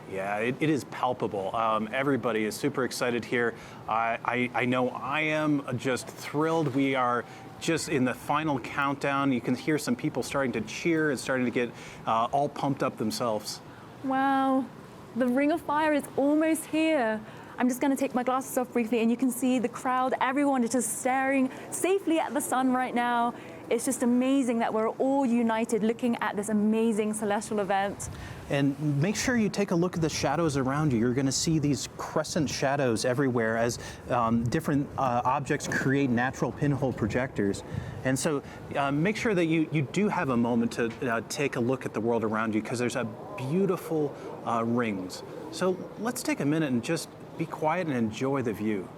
Yeah, it is palpable. Everybody is super excited here. I know I am just thrilled. We are just in the final countdown. You can hear some people starting to cheer and starting to get all pumped up themselves. Wow, the ring of fire is almost here. I'm just going to take my glasses off briefly, and you can see the crowd. Everyone is just staring safely at the sun right now. It's just amazing that we're all united looking at this amazing celestial event. And make sure you take a look at the shadows around you. You're going to see these crescent shadows everywhere as different objects create natural pinhole projectors. And so make sure that you do have a moment to take a look at the world around you, because there's a beautiful rings. So let's take a minute and just be quiet and enjoy the view.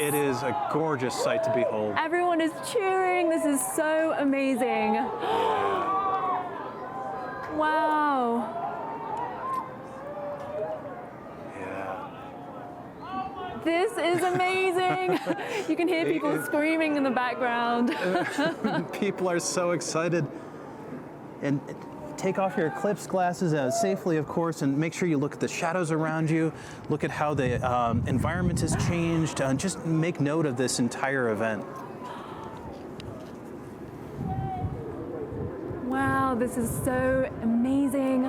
It is a gorgeous sight to behold. Everyone is cheering. This is so amazing. Wow. This is amazing. You can hear people screaming in the background. People are so excited. And take off your Eclipse glasses safely, of course, and make sure you look at the shadows around you, look at how the environment has changed, just make note of this entire event. Wow, this is so amazing.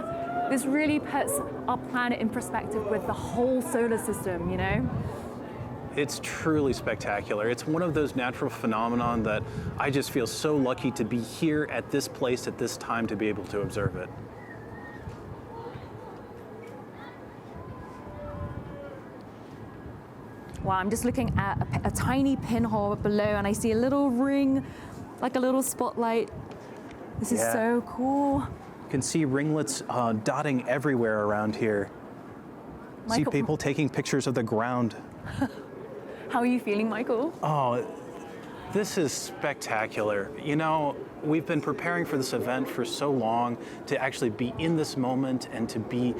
This really puts our planet in perspective with the whole solar system, you know? It's truly spectacular. It's one of those natural phenomenon that I just feel so lucky to be here at this place at this time to be able to observe it. Wow, I'm just looking at a tiny pinhole below and I see a little ring, like a little spotlight. This is so cool. You can see ringlets dotting everywhere around here. See people taking pictures of the ground. How are you feeling, Michael? Oh, this is spectacular. You know, we've been preparing for this event for so long. To actually be in this moment and to be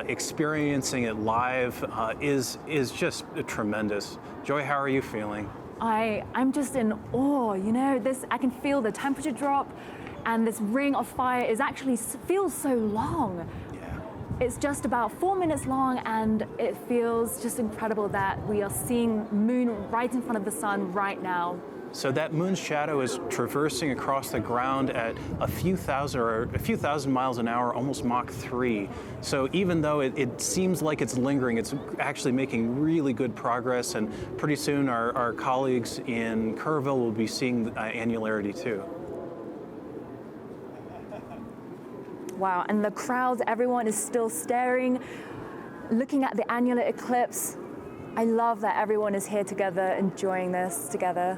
experiencing it live is just tremendous. Joy, how are you feeling? I'm just in awe, you know, I can feel the temperature drop and this ring of fire feels so long. It's just about 4 minutes long and it feels just incredible that we are seeing moon right in front of the sun right now. So that moon's shadow is traversing across the ground at a few thousand miles an hour, almost Mach 3. So even though it seems like it's lingering, it's actually making really good progress, and pretty soon our colleagues in Kerrville will be seeing annularity too. Wow, and the crowds, everyone is still staring, looking at the annular eclipse. I love that everyone is here together, enjoying this together.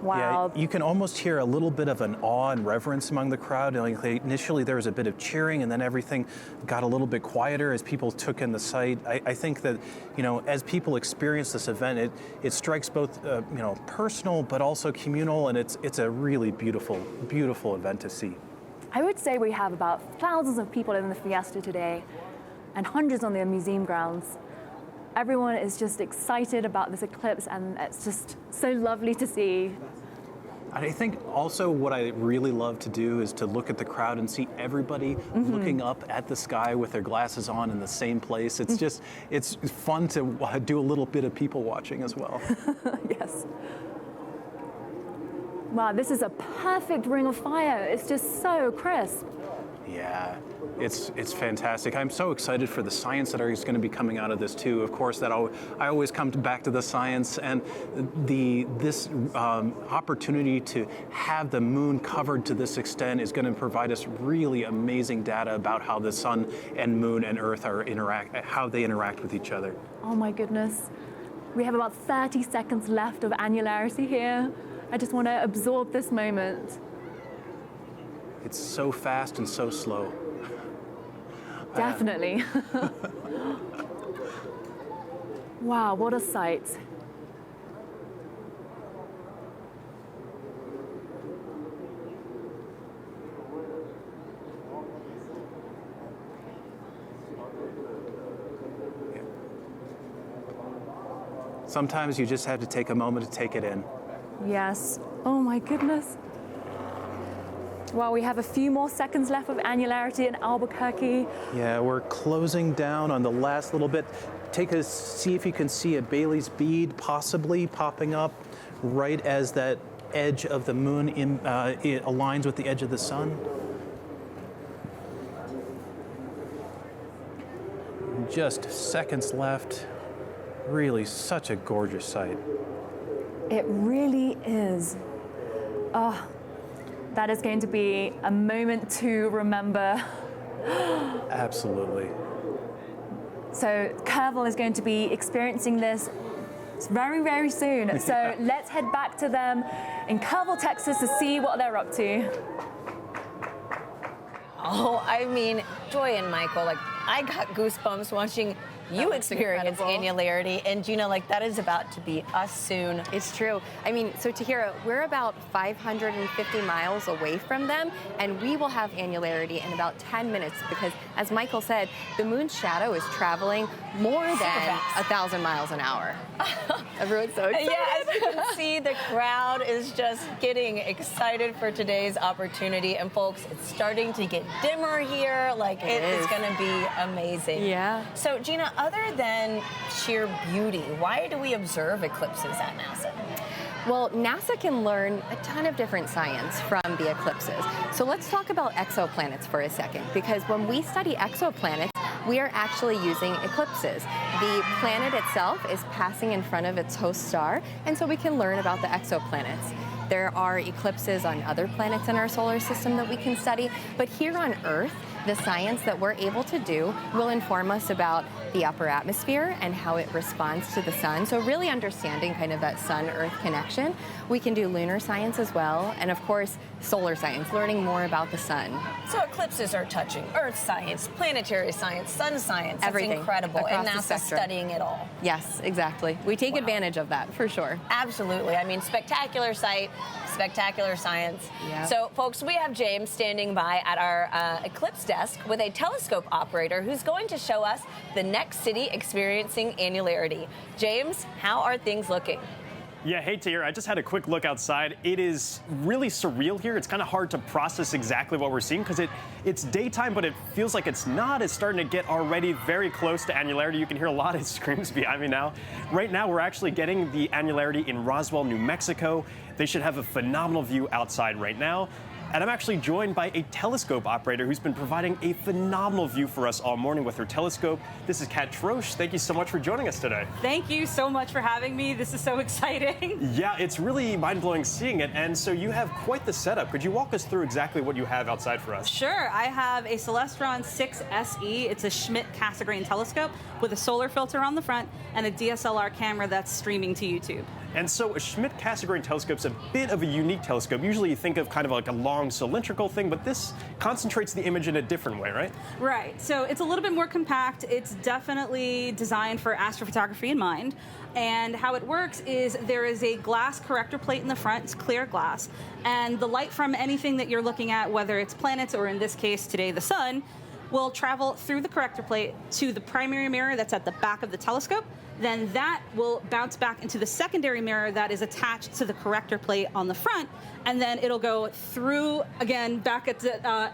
Wow. Yeah, you can almost hear a little bit of an awe and reverence among the crowd. Initially, there was a bit of cheering, and then everything got a little bit quieter as people took in the sight. I think that, you know, as people experience this event, it strikes both, you know, personal but also communal, and it's a really beautiful, beautiful event to see. I would say we have about thousands of people in the fiesta today and hundreds on the museum grounds. Everyone is just excited about this eclipse and it's just so lovely to see. I think also what I really love to do is to look at the crowd and see everybody looking up at the sky with their glasses on in the same place. It's just, it's fun to do a little bit of people watching as well. Yes. Wow, this is a perfect ring of fire. It's just so crisp. Yeah, it's fantastic. I'm so excited for the science that is going to be coming out of this too. Of course, I always come back to the science, and this opportunity to have the moon covered to this extent is going to provide us really amazing data about how the sun and moon and Earth how they interact with each other. Oh my goodness. We have about 30 seconds left of annularity here. I just want to absorb this moment. It's so fast and so slow. Definitely. Wow, what a sight. Sometimes you just have to take a moment to take it in. Yes. Oh my goodness. Well, we have a few more seconds left of annularity in Albuquerque. Yeah, we're closing down on the last little bit. See if you can see a Bailey's bead possibly popping up right as that edge of the moon it aligns with the edge of the sun. Just seconds left. Really such a gorgeous sight. It really is. Oh, that is going to be a moment to remember. Absolutely. So Kerrville is going to be experiencing this very, very soon. So let's head back to them in Kerrville, Texas to see what they're up to. Oh, I mean, Joy and Michael, I got goosebumps watching you experience annularity, and Gina, like, that is about to be us soon. It's true. I mean, so Tahira, we're about 550 miles away from them, and we will have annularity in about 10 minutes because, as Michael said, the moon's shadow is traveling more than 1,000 miles an hour. Everyone's so excited. Yeah, as you can see, the crowd is just getting excited for today's opportunity. And folks, it's starting to get dimmer here. Like, it is going to be amazing. Yeah. So, Gina, other than sheer beauty, why do we observe eclipses at NASA? Well, NASA can learn a ton of different science from the eclipses. So let's talk about exoplanets for a second, because when we study exoplanets, we are actually using eclipses. The planet itself is passing in front of its host star, and so we can learn about the exoplanets. There are eclipses on other planets in our solar system that we can study, but here on Earth, the science that we're able to do will inform us about the upper atmosphere and how it responds to the sun. So really understanding kind of that sun-Earth connection. We can do lunar science as well, and of course, solar science, learning more about the sun. So eclipses are touching Earth science, planetary science, sun science. That's Everything. incredible. And Across the NASA spectrum. studying it all. Yes, exactly. We take advantage of that, for sure. Absolutely. I mean, spectacular sight, spectacular science. Yep. So, folks, we have James standing by at our Eclipse desk with a telescope operator who's going to show us the next city experiencing annularity. James, how are things looking? Yeah, hey Tahira, I just had a quick look outside. It is really surreal here. It's kind of hard to process exactly what we're seeing because it's daytime, but it feels like it's not. It's starting to get already very close to annularity. You can hear a lot of screams behind me now. Right now, we're actually getting the annularity in Roswell, New Mexico. They should have a phenomenal view outside right now. And I'm actually joined by a telescope operator who's been providing a phenomenal view for us all morning with her telescope. This is Troche. Thank you so much for joining us today. Thank you so much for having me. This is so exciting. Yeah, it's really mind-blowing seeing it. And so you have quite the setup. Could you walk us through exactly what you have outside for us? Sure. I have a Celestron 6 SE. It's a Schmidt-Cassegrain telescope with a solar filter on the front and a DSLR camera that's streaming to YouTube. And so a Schmidt-Cassegrain telescope's a bit of a unique telescope. Usually you think of kind of like a long cylindrical thing, but this concentrates the image in a different way, right? Right. So it's a little bit more compact. It's definitely designed for astrophotography in mind. And how it works is there is a glass corrector plate in the front. It's clear glass. And the light from anything that you're looking at, whether it's planets or in this case today the sun, will travel through the corrector plate to the primary mirror that's at the back of the telescope. Then that will bounce back into the secondary mirror that is attached to the corrector plate on the front, and then it'll go through again back at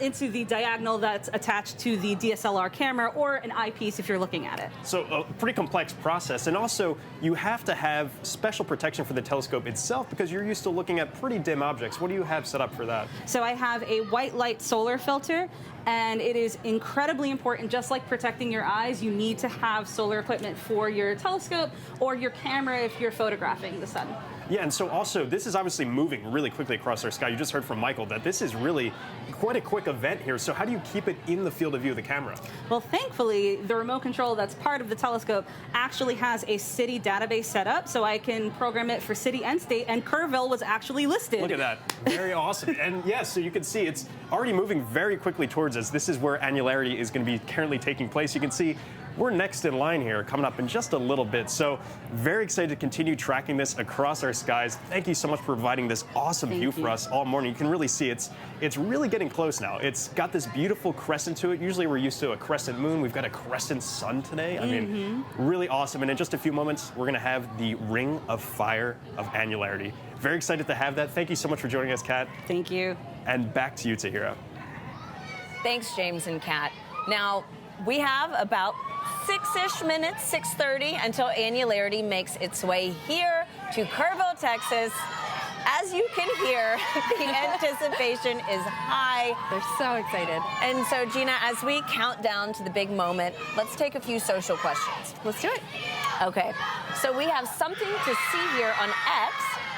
into the diagonal that's attached to the DSLR camera or an eyepiece if you're looking at it. So a pretty complex process, and also you have to have special protection for the telescope itself because you're used to looking at pretty dim objects. What do you have set up for that? So I have a white light solar filter, and it is incredibly important. Just like protecting your eyes, you need to have solar equipment for your telescope or your camera if you're photographing the sun. Yeah, and so also, this is obviously moving really quickly across our sky. You just heard from Michael that this is really quite a quick event here. So how do you keep it in the field of view of the camera? Well, thankfully, the remote control that's part of the telescope actually has a city database set up, so I can program it for city and state, and Kerrville was actually listed. Look at that. Very awesome. And yes, so you can see it's already moving very quickly towards us. This is where annularity is going to be currently taking place. You can see we're next in line here, coming up in just a little bit. So very excited to continue tracking this across our skies. Thank you so much for providing this awesome view for us all morning. You can really see it's really getting close now. It's got this beautiful crescent to it. Usually we're used to a crescent moon. We've got a crescent sun today. I mean, really awesome. And in just a few moments, we're going to have the ring of fire of annularity. Very excited to have that. Thank you so much for joining us, Kat. Thank you. And back to you, Tahira. Thanks, James and Kat. Now, we have about 6-ish minutes, 6:30, until annularity makes its way here to Kerrville, Texas. As you can hear, the anticipation is high. They're so excited. And so, Gina, as we count down to the big moment, let's take a few social questions. Let's do it. Okay. So we have something to see here on X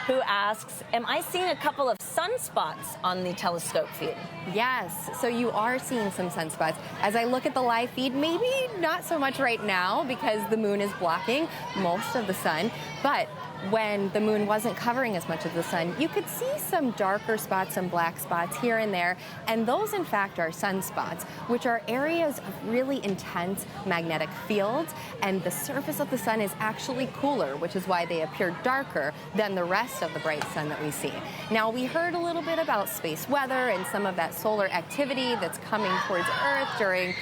who asks, am I seeing a couple of sunspots on the telescope feed? Yes, so you are seeing some sunspots. As I look at the live feed, maybe not so much right now because the moon is blocking most of the sun, but when the moon wasn't covering as much of the sun, you could see some darker spots, some black spots here and there, and those in fact are sunspots, which are areas of really intense magnetic fields, and the surface of the sun is actually cooler, which is why they appear darker than the rest of the bright sun that we see. Now, we heard a little bit about space weather and some of that solar activity that's coming towards Earth during,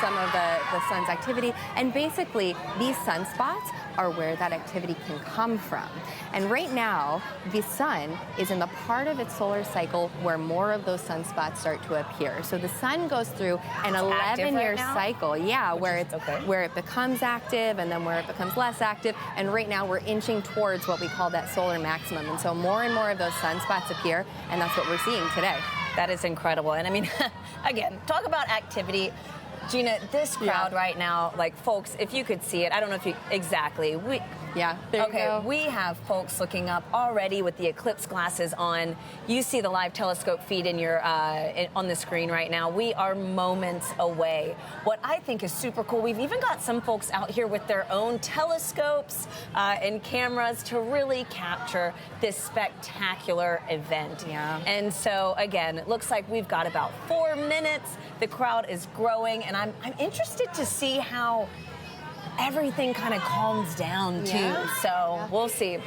some of the sun's activity, and basically these sunspots are where that activity can come from. And right now, the sun is in the part of its solar cycle where more of those sunspots start to appear. So the sun goes through an 11-year cycle, where it becomes active and then where it becomes less active. And right now we're inching towards what we call that solar maximum. And so more and more of those sunspots appear, and that's what we're seeing today. That is incredible. And I mean, again, talk about activity. Gina, this crowd right now, like, folks, if you could see it, I don't know if you exactly. There you go. We have folks looking up already with the Eclipse glasses on. You see the live telescope feed in your on the screen right now. We are moments away. What I think is super cool, we've even got some folks out here with their own telescopes and cameras to really capture this spectacular event. Yeah. And so, again, it looks like we've got about 4 minutes. The crowd is growing, and I'm interested to see how everything kind of calms down too. So we'll see.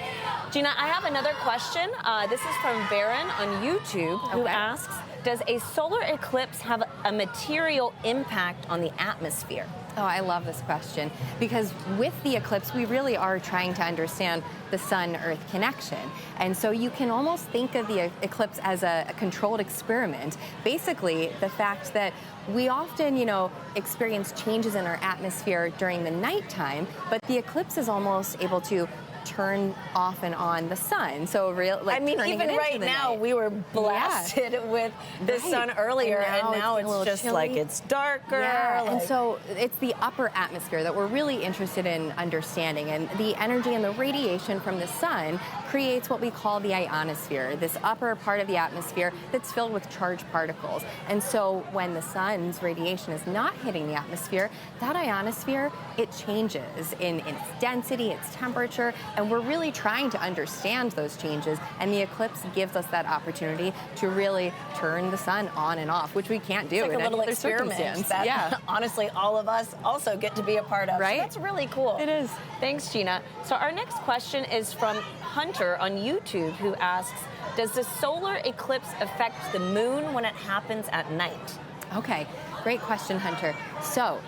Gina, I have another question. This is from Baron on YouTube, who asks, does a solar eclipse have a material impact on the atmosphere? Oh, I love this question, because with the eclipse, we really are trying to understand the Sun-Earth connection. And so you can almost think of the eclipse as a controlled experiment. Basically, the fact that we often, experience changes in our atmosphere during the nighttime, but the eclipse is almost able to turn off and on the sun. So even right now, we were blasted with the sun earlier, and now it's just chilly. Like it's darker. Yeah. And so it's the upper atmosphere that we're really interested in understanding. And the energy and the radiation from the sun creates what we call the ionosphere, this upper part of the atmosphere that's filled with charged particles. And so when the sun's radiation is not hitting the atmosphere, that ionosphere, it changes in its density, its temperature, and we're really trying to understand those changes, and the eclipse gives us that opportunity to really turn the sun on and off, which we can't do in any a little other experiment circumstance. that honestly all of us also get to be a part of. Right? So that's really cool. It is. Thanks, Gina. So our next question is from Hunter on YouTube, who asks, does the solar eclipse affect the moon when it happens at night? Okay, great question, Hunter. So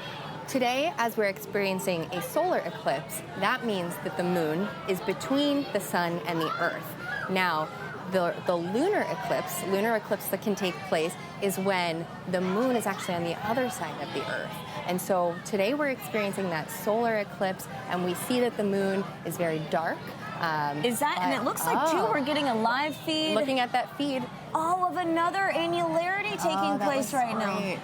today, as we're experiencing a solar eclipse, that means that the moon is between the sun and the earth. Now, the lunar eclipse that can take place is when the moon is actually on the other side of the earth. And so today we're experiencing that solar eclipse, and we see that the moon is very dark. And it looks like, too, we're getting a live feed. Looking at that feed. All of another annularity taking place right now.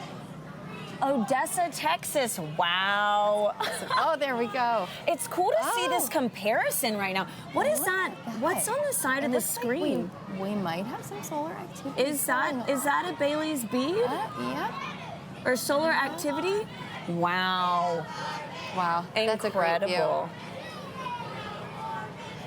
Odessa, Texas. Wow. Oh, there we go. It's cool to see this comparison right now. What is that? What's on the side of the screen? Like we might have some solar activity. Is that a Bailey's bead? Yeah. Or solar activity? Wow. Wow. That's incredible.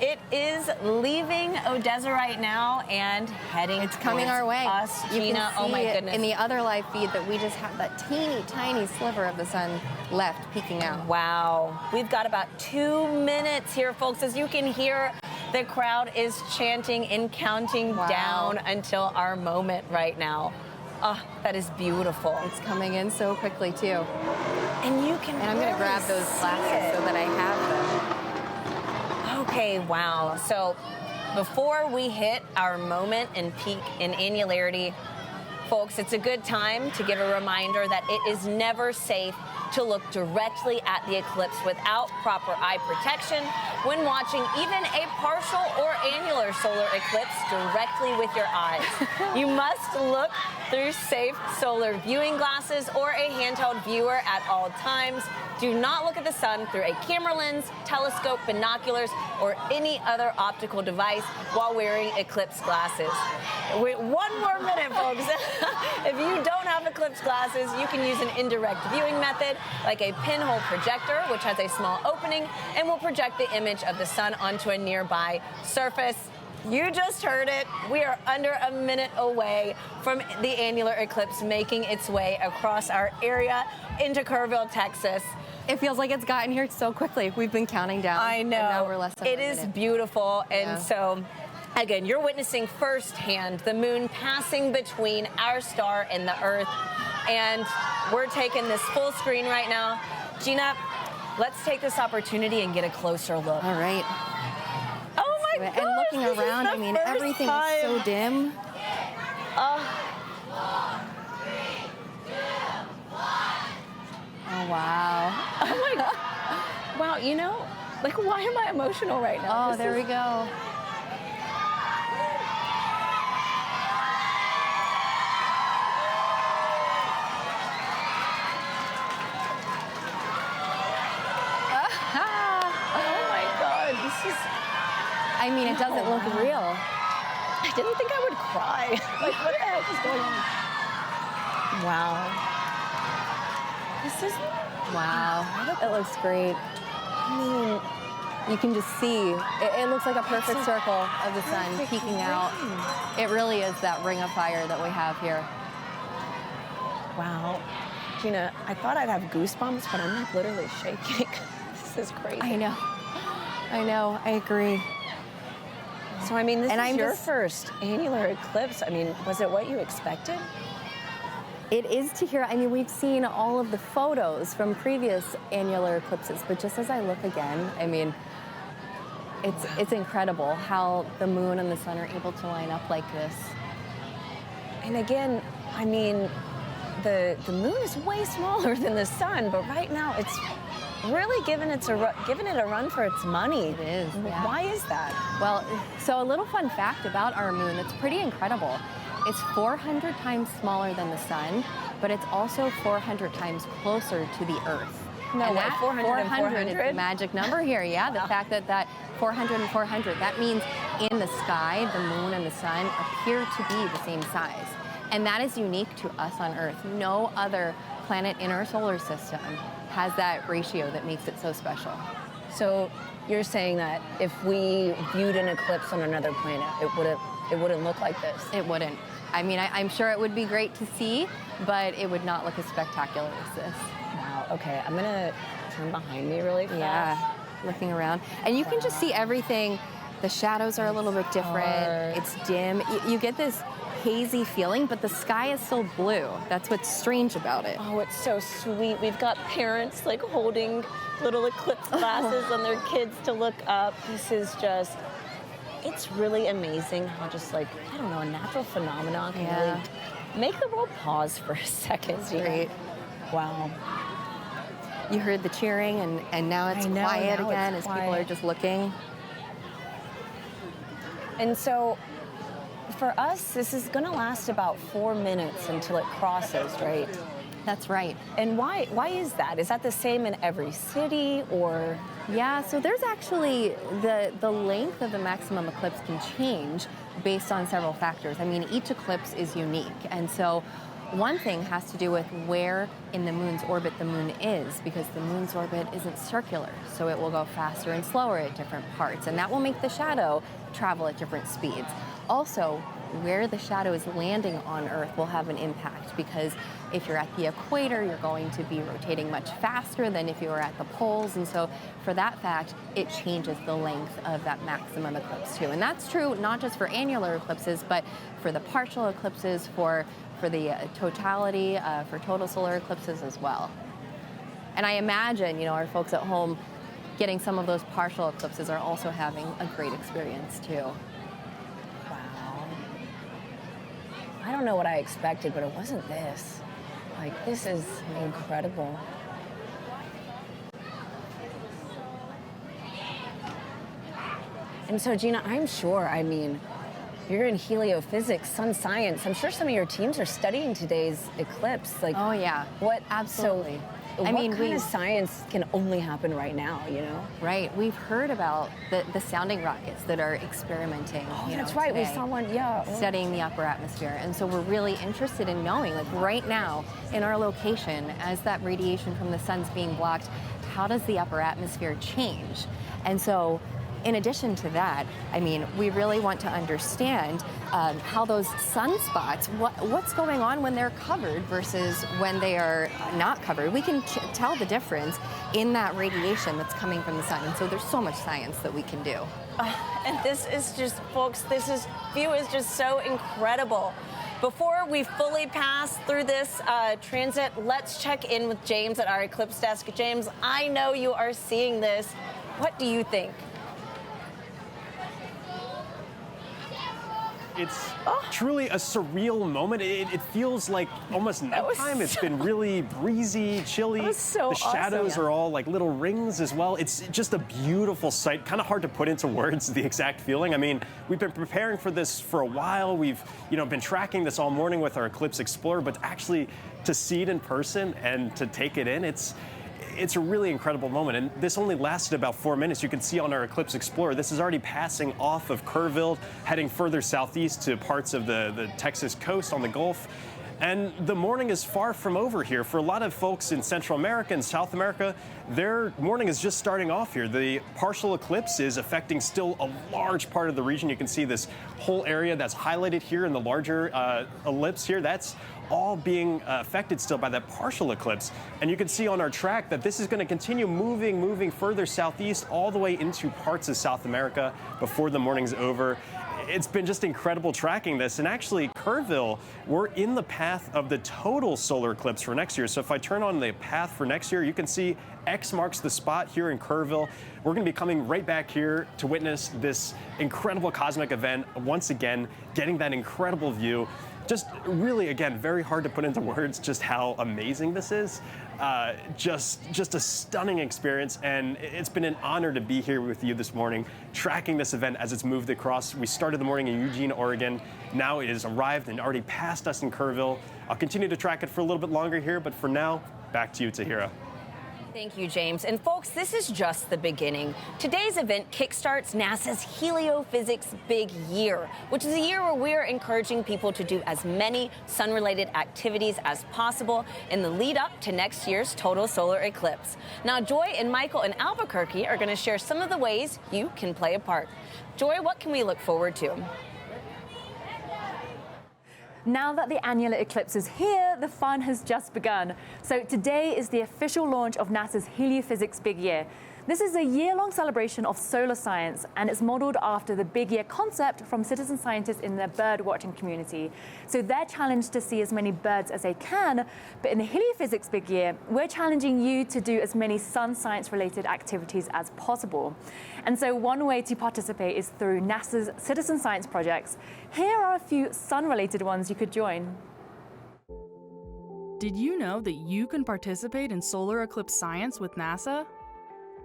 It is leaving Odessa right now and heading It's coming our way. Us, Gina. Oh my goodness. In the other live feed that we just have that teeny tiny sliver of the sun left peeking out. Wow. We've got about 2 minutes here, folks. As you can hear, the crowd is chanting and counting down until our moment right now. Oh, that is beautiful. It's coming in so quickly, too. And you can I'm going to grab those glasses so that I have them. Okay, wow. So before we hit our moment and peak in annularity, folks, it's a good time to give a reminder that it is never safe to look directly at the eclipse without proper eye protection when watching even a partial or annular solar eclipse directly with your eyes. You must look through safe solar viewing glasses or a handheld viewer at all times. Do not look at the sun through a camera lens, telescope, binoculars, or any other optical device while wearing Eclipse glasses. Wait, one more minute, folks. If you don't have Eclipse glasses, you can use an indirect viewing method like a pinhole projector, which has a small opening and will project the image of the sun onto a nearby surface. You just heard it. We are under a minute away from the annular eclipse making its way across our area into Kerrville, Texas. It feels like it's gotten here so quickly. We've been counting down. I know. And now we're less than It a is minute. beautiful. And so, again, you're witnessing firsthand the moon passing between our star and the Earth. And we're taking this full screen right now. Gina, let's take this opportunity and get a closer look. All right. Oh my gosh, And looking this is around, the I mean, first everything time. is so dim. Oh, wow. Oh my God. Wow, you know, like, why am I emotional right now? Oh, there we go. Oh my God, this is... I mean, it doesn't look real. I didn't think I would cry. Like, what the heck is going on? Wow. This is... Wow. It looks great. I mean, you can just see. It looks like a perfect circle of the sun perfect peeking out. It really is that ring of fire that we have here. wow. Gina, I thought I'd have goosebumps, but I'm like literally shaking. This is crazy. I know. I know. I agree. So, I mean, this And is I'm your just- first annular eclipse. I mean, was it what you expected? It is Tahira. I mean, we've seen all of the photos from previous annular eclipses, but just as I look again, I mean, it's incredible how the moon and the sun are able to line up like this. And again, I mean, the moon is way smaller than the sun, but right now it's really giving it a run for its money. It is. Yeah. Why is that? Well, so a little fun fact about our moon that's pretty incredible. It's 400 times smaller than the sun, but it's also 400 times closer to the Earth. No and way, that 400 and 400 is the 400? magic number here, yeah. The fact that 400 and 400, that means in the sky, the moon and the sun appear to be the same size. And that is unique to us on Earth. No other planet in our solar system has that ratio that makes it so special. So you're saying that if we viewed an eclipse on another planet, it wouldn't look like this? It wouldn't. I mean, I'm sure it would be great to see, but it would not look as spectacular as this. Wow, okay, I'm gonna turn behind me really fast. Yeah, looking around. And you can just see everything. The shadows are a little bit different. It's dim. You get this hazy feeling, but the sky is still blue. That's what's strange about it. Oh, it's so sweet. We've got parents like holding little eclipse glasses on their kids to look up. This is just, it's really amazing how just like, I don't know, a natural phenomenon can really make the world pause for a second. That's great. Wow. You heard the cheering, and now it's quiet now again it's as people are just looking. And so for us, this is going to last about 4 minutes until it crosses, right? That's right. And why is that? Is that the same in every city or? Yeah, so there's actually the length of the maximum eclipse can change based on several factors. I mean, each eclipse is unique. And so one thing has to do with where in the moon's orbit the moon is, because the moon's orbit isn't circular. So it will go faster and slower at different parts. And that will make the shadow travel at different speeds. Also, where the shadow is landing on Earth will have an impact, because if you're at the equator, you're going to be rotating much faster than if you were at the poles. And so for that fact, it changes the length of that maximum eclipse too. And that's true not just for annular eclipses, but for the partial eclipses, for the totality, for total solar eclipses as well. And I imagine, our folks at home getting some of those partial eclipses are also having a great experience too. I don't know what I expected, but it wasn't this. Like, this is incredible. And so, Gina, I'm sure, I mean, You're in heliophysics, sun science. I'm sure some of your teams are studying today's eclipse. Like, oh yeah, what? Absolutely. So, what kind of science can only happen right now, you know? Right. We've heard about the sounding rockets that are experimenting. Oh, that's right. Today, we saw one, yeah. Studying the upper atmosphere. And so we're really interested in knowing, like right now, in our location, as that radiation from the sun's being blocked, how does the upper atmosphere change? And so, in addition to that, I mean, we really want to understand how those sunspots, what's going on when they're covered versus when they are not covered. We can tell the difference in that radiation that's coming from the sun. And so there's so much science that we can do. And this is just, folks, view is just so incredible. Before we fully pass through this transit, let's check in with James at our Eclipse desk. James, I know you are seeing this. What do you think? It's truly a surreal moment. It feels like almost nighttime. It's been really breezy, chilly. That was so the shadows awesome. are all like little rings as well. It's just a beautiful sight. Kind of hard to put into words the exact feeling. I mean, we've been preparing for this for a while. We've been tracking this all morning with our Eclipse Explorer, but actually to see it in person and to take it in, it's a really incredible moment, and this only lasted about 4 minutes. You can see on our Eclipse Explorer, this is already passing off of Kerrville, heading further southeast to parts of the Texas coast on the Gulf. And the morning is far from over here. For a lot of folks in Central America and South America, their morning is just starting off here. The partial eclipse is affecting still a large part of the region. You can see this whole area that's highlighted here in the larger ellipse here. That's all being affected still by that partial eclipse. And you can see on our track that this is going to continue moving further southeast all the way into parts of South America before the morning's over. It's been just incredible tracking this. And actually, Kerrville, we're in the path of the total solar eclipse for next year. So if I turn on the path for next year, you can see X marks the spot here in Kerrville. We're going to be coming right back here to witness this incredible cosmic event once again, getting that incredible view. Just really, again, very hard to put into words just how amazing this is. Just a stunning experience, and it's been an honor to be here with you this morning, tracking this event as it's moved across. We started the morning in Eugene, Oregon. Now it has arrived and already passed us in Kerrville. I'll continue to track it for a little bit longer here, but for now, back to you, Tahira. Thank you, James. And folks, this is just the beginning. Today's event kickstarts NASA's Heliophysics Big Year, which is a year where we're encouraging people to do as many sun-related activities as possible in the lead up to next year's total solar eclipse. Now, Joy and Michael in Albuquerque are going to share some of the ways you can play a part. Joy, what can we look forward to? Now that the annular eclipse is here, the fun has just begun. So today is the official launch of NASA's Heliophysics Big Year. This is a year-long celebration of solar science, and it's modeled after the Big Year concept from citizen scientists in the bird-watching community. So they're challenged to see as many birds as they can, but in the Heliophysics Big Year, we're challenging you to do as many sun science-related activities as possible. And so one way to participate is through NASA's citizen science projects. Here are a few sun-related ones you could join. Did you know that you can participate in solar eclipse science with NASA?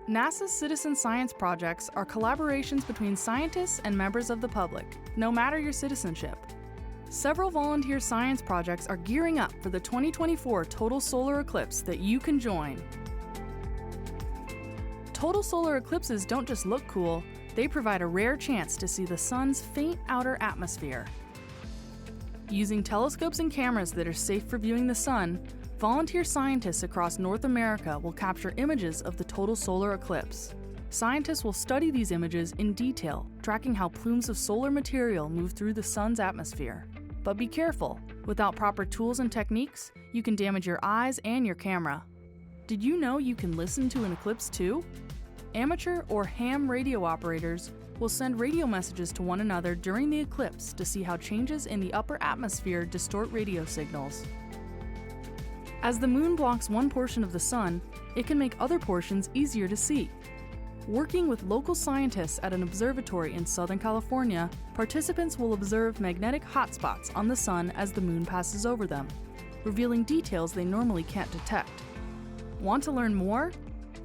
NASA's citizen science projects are collaborations between scientists and members of the public, no matter your citizenship. Several volunteer science projects are gearing up for the 2024 total solar eclipse that you can join. Total solar eclipses don't just look cool, they provide a rare chance to see the sun's faint outer atmosphere. Using telescopes and cameras that are safe for viewing the sun, volunteer scientists across North America will capture images of the total solar eclipse. Scientists will study these images in detail, tracking how plumes of solar material move through the sun's atmosphere. But be careful, without proper tools and techniques, you can damage your eyes and your camera. Did you know you can listen to an eclipse too? Amateur or ham radio operators will send radio messages to one another during the eclipse to see how changes in the upper atmosphere distort radio signals. As the moon blocks one portion of the sun, it can make other portions easier to see. Working with local scientists at an observatory in Southern California, participants will observe magnetic hotspots on the sun as the moon passes over them, revealing details they normally can't detect. Want to learn more?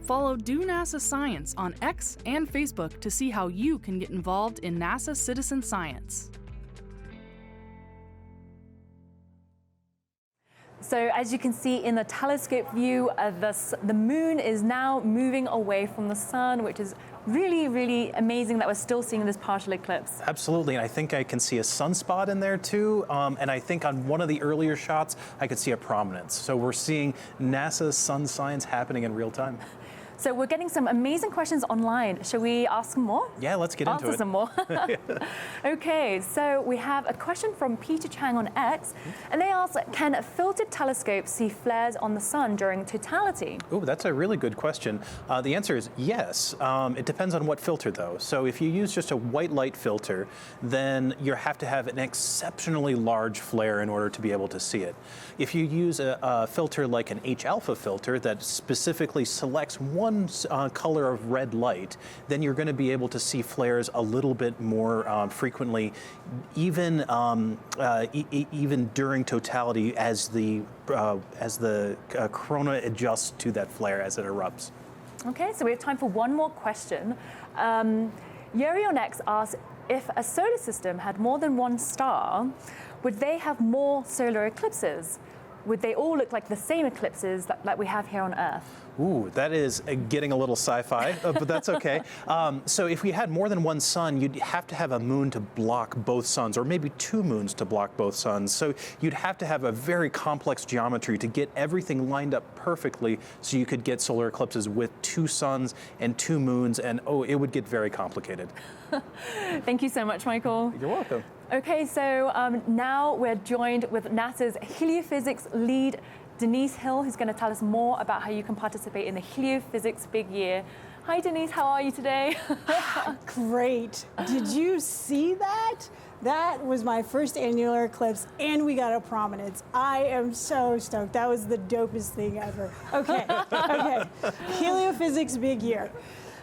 Follow Do NASA Science on X and Facebook to see how you can get involved in NASA citizen science. So as you can see in the telescope view, the moon is now moving away from the sun, which is really, really amazing that we're still seeing this partial eclipse. Absolutely, and I think I can see a sunspot in there too, and I think on one of the earlier shots, I could see a prominence. So we're seeing NASA's sun science happening in real time. So we're getting some amazing questions online. Shall we ask some more? Yeah, let's get into it. Answer some more. Okay, so we have a question from Peter Chang on X, and they ask, can a filtered telescope see flares on the sun during totality? Oh, that's a really good question. The answer is yes. It depends on what filter, though. So if you use just a white light filter, then you have to have an exceptionally large flare in order to be able to see it. If you use a filter like an H-alpha filter that specifically selects one color of red light, then you're going to be able to see flares a little bit more frequently, even even during totality as the corona adjusts to that flare as it erupts. Okay, so we have time for one more question. Yuri on X asks, if a solar system had more than one star, would they have more solar eclipses? Would they all look like the same eclipses that we have here on Earth? Ooh, that is getting a little sci-fi, but that's okay. So if we had more than one sun, you'd have to have a moon to block both suns, or maybe two moons to block both suns. So you'd have to have a very complex geometry to get everything lined up perfectly so you could get solar eclipses with two suns and two moons, and oh, it would get very complicated. Thank you so much, Michael. You're welcome. Okay, so now we're joined with NASA's Heliophysics lead, Denise Hill, who's going to tell us more about how you can participate in the Heliophysics Big Year. Hi, Denise, how are you today? Great. Did you see that? That was my first annular eclipse, and we got a prominence. I am so stoked. That was the dopest thing ever. Okay, okay. Heliophysics Big Year.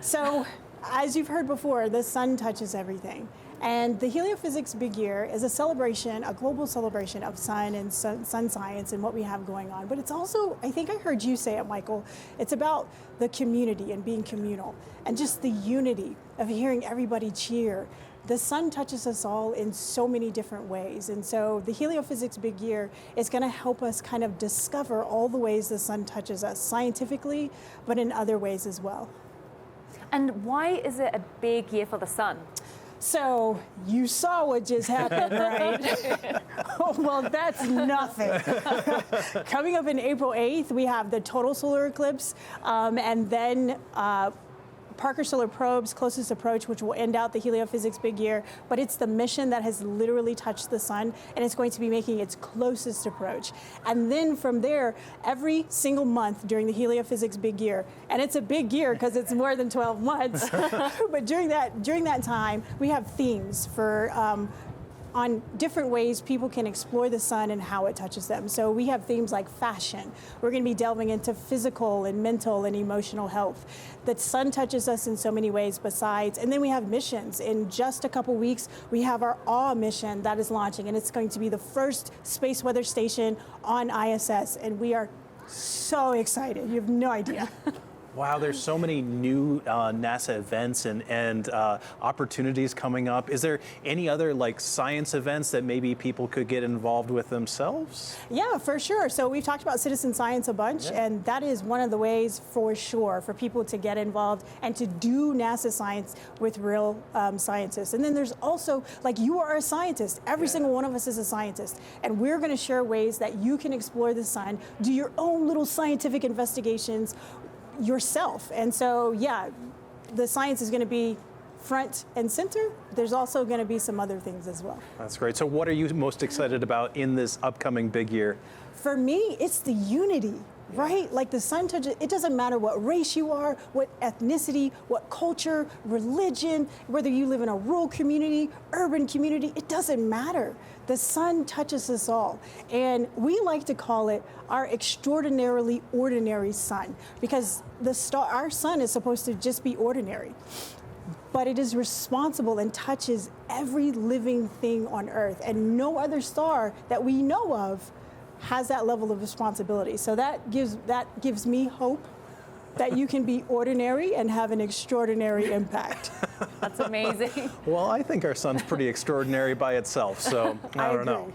So, as you've heard before, the sun touches everything. And the Heliophysics Big Year is a celebration, a global celebration of sun and sun science and what we have going on. But it's also, I think I heard you say it, Michael, it's about the community and being communal and just the unity of hearing everybody cheer. The sun touches us all in so many different ways. And so the Heliophysics Big Year is going to help us kind of discover all the ways the sun touches us scientifically, but in other ways as well. And why is it a big year for the sun? So you saw what just happened, right? Well, that's nothing. Coming up in April 8th, we have the total solar eclipse, and then Parker Solar Probe's closest approach, which will end out the Heliophysics Big Year, but it's the mission that has literally touched the sun, and it's going to be making its closest approach. And then from there, every single month during the Heliophysics Big Year, and it's a big year because it's more than 12 months, but during that time, we have themes for on different ways people can explore the sun and how it touches them. So we have themes like fashion. We're going to be delving into physical and mental and emotional health. The sun touches us in so many ways besides. And then we have missions. In just a couple weeks, we have our AWE mission that is launching, and it's going to be the first space weather station on ISS. And we are so excited. You have no idea. Wow, there's so many new NASA events and opportunities coming up. Is there any other like science events that maybe people could get involved with themselves? Yeah, for sure. So we've talked about citizen science a bunch, and that is one of the ways for sure for people to get involved and to do NASA science with real scientists. And then there's also, like, you are a scientist. Every single one of us is a scientist. And we're going to share ways that you can explore the sun, do your own little scientific investigations yourself. And so, yeah, the science is going to be front and center. There's also going to be some other things as well. That's great. So what are you most excited about in this upcoming big year? For me, it's the unity, right? Like the sun touches, it doesn't matter what race you are, what ethnicity, what culture, religion, whether you live in a rural community, urban community, it doesn't matter. The sun touches us all. And we like to call it our extraordinarily ordinary sun, because our sun is supposed to just be ordinary. But it is responsible and touches every living thing on Earth. And no other star that we know of has that level of responsibility. So that gives me hope that you can be ordinary and have an extraordinary impact. That's amazing. Well, I think our sun's pretty extraordinary by itself, so I don't know.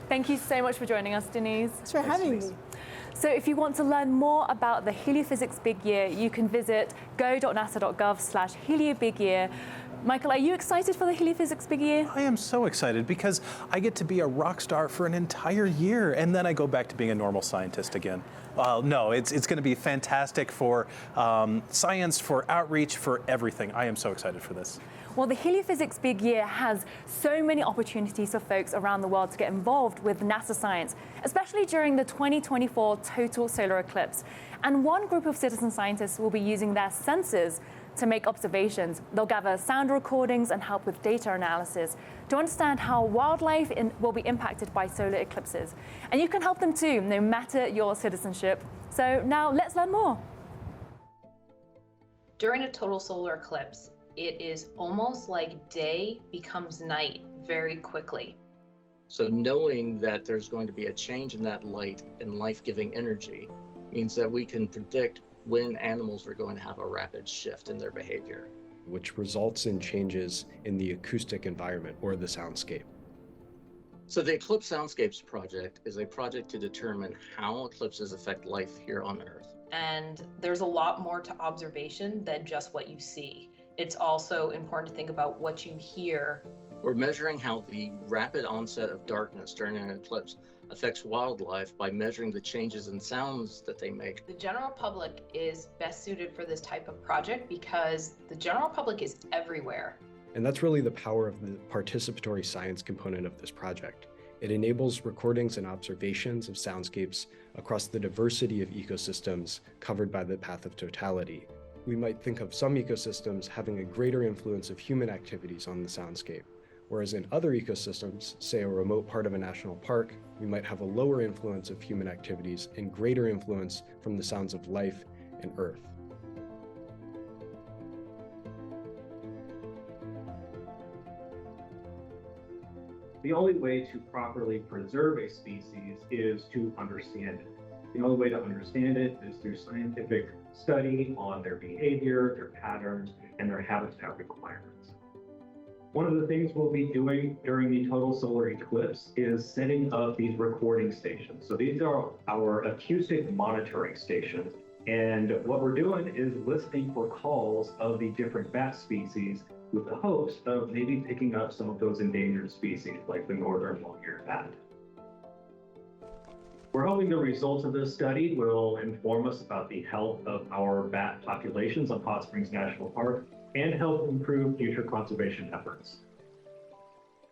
Thank you so much for joining us, Denise. Thanks for having me. So if you want to learn more about the Heliophysics Big Year, you can visit go.nasa.gov/heliobigyear. Michael, are you excited for the Heliophysics Big Year? I am so excited because I get to be a rock star for an entire year, and then I go back to being a normal scientist again. No, it's going to be fantastic for science, for outreach, for everything. I am so excited for this. Well, the Heliophysics Big Year has so many opportunities for folks around the world to get involved with NASA science, especially during the 2024 total solar eclipse. And one group of citizen scientists will be using their sensors to make observations. They'll gather sound recordings and help with data analysis to understand how wildlife will be impacted by solar eclipses. And you can help them too, no matter your citizenship. So now let's learn more. During a total solar eclipse, it is almost like day becomes night very quickly. So knowing that there's going to be a change in that light and life-giving energy means that we can predict when animals are going to have a rapid shift in their behavior, which results in changes in the acoustic environment or the soundscape. So the Eclipse Soundscapes project is a project to determine how eclipses affect life here on Earth. And there's a lot more to observation than just what you see. It's also important to think about what you hear. We're measuring how the rapid onset of darkness during an eclipse affects wildlife by measuring the changes in sounds that they make. The general public is best suited for this type of project because the general public is everywhere. And that's really the power of the participatory science component of this project. It enables recordings and observations of soundscapes across the diversity of ecosystems covered by the path of totality. We might think of some ecosystems having a greater influence of human activities on the soundscape, whereas in other ecosystems, say a remote part of a national park, we might have a lower influence of human activities and greater influence from the sounds of life and Earth. The only way to properly preserve a species is to understand it. The only way to understand it is through scientific study on their behavior, their patterns, and their habitat requirements. One of the things we'll be doing during the total solar eclipse is setting up these recording stations. So these are our acoustic monitoring stations. And what we're doing is listening for calls of the different bat species with the hopes of maybe picking up some of those endangered species like the northern long-eared bat. We're hoping the results of this study will inform us about the health of our bat populations on Hot Springs National Park and help improve future conservation efforts.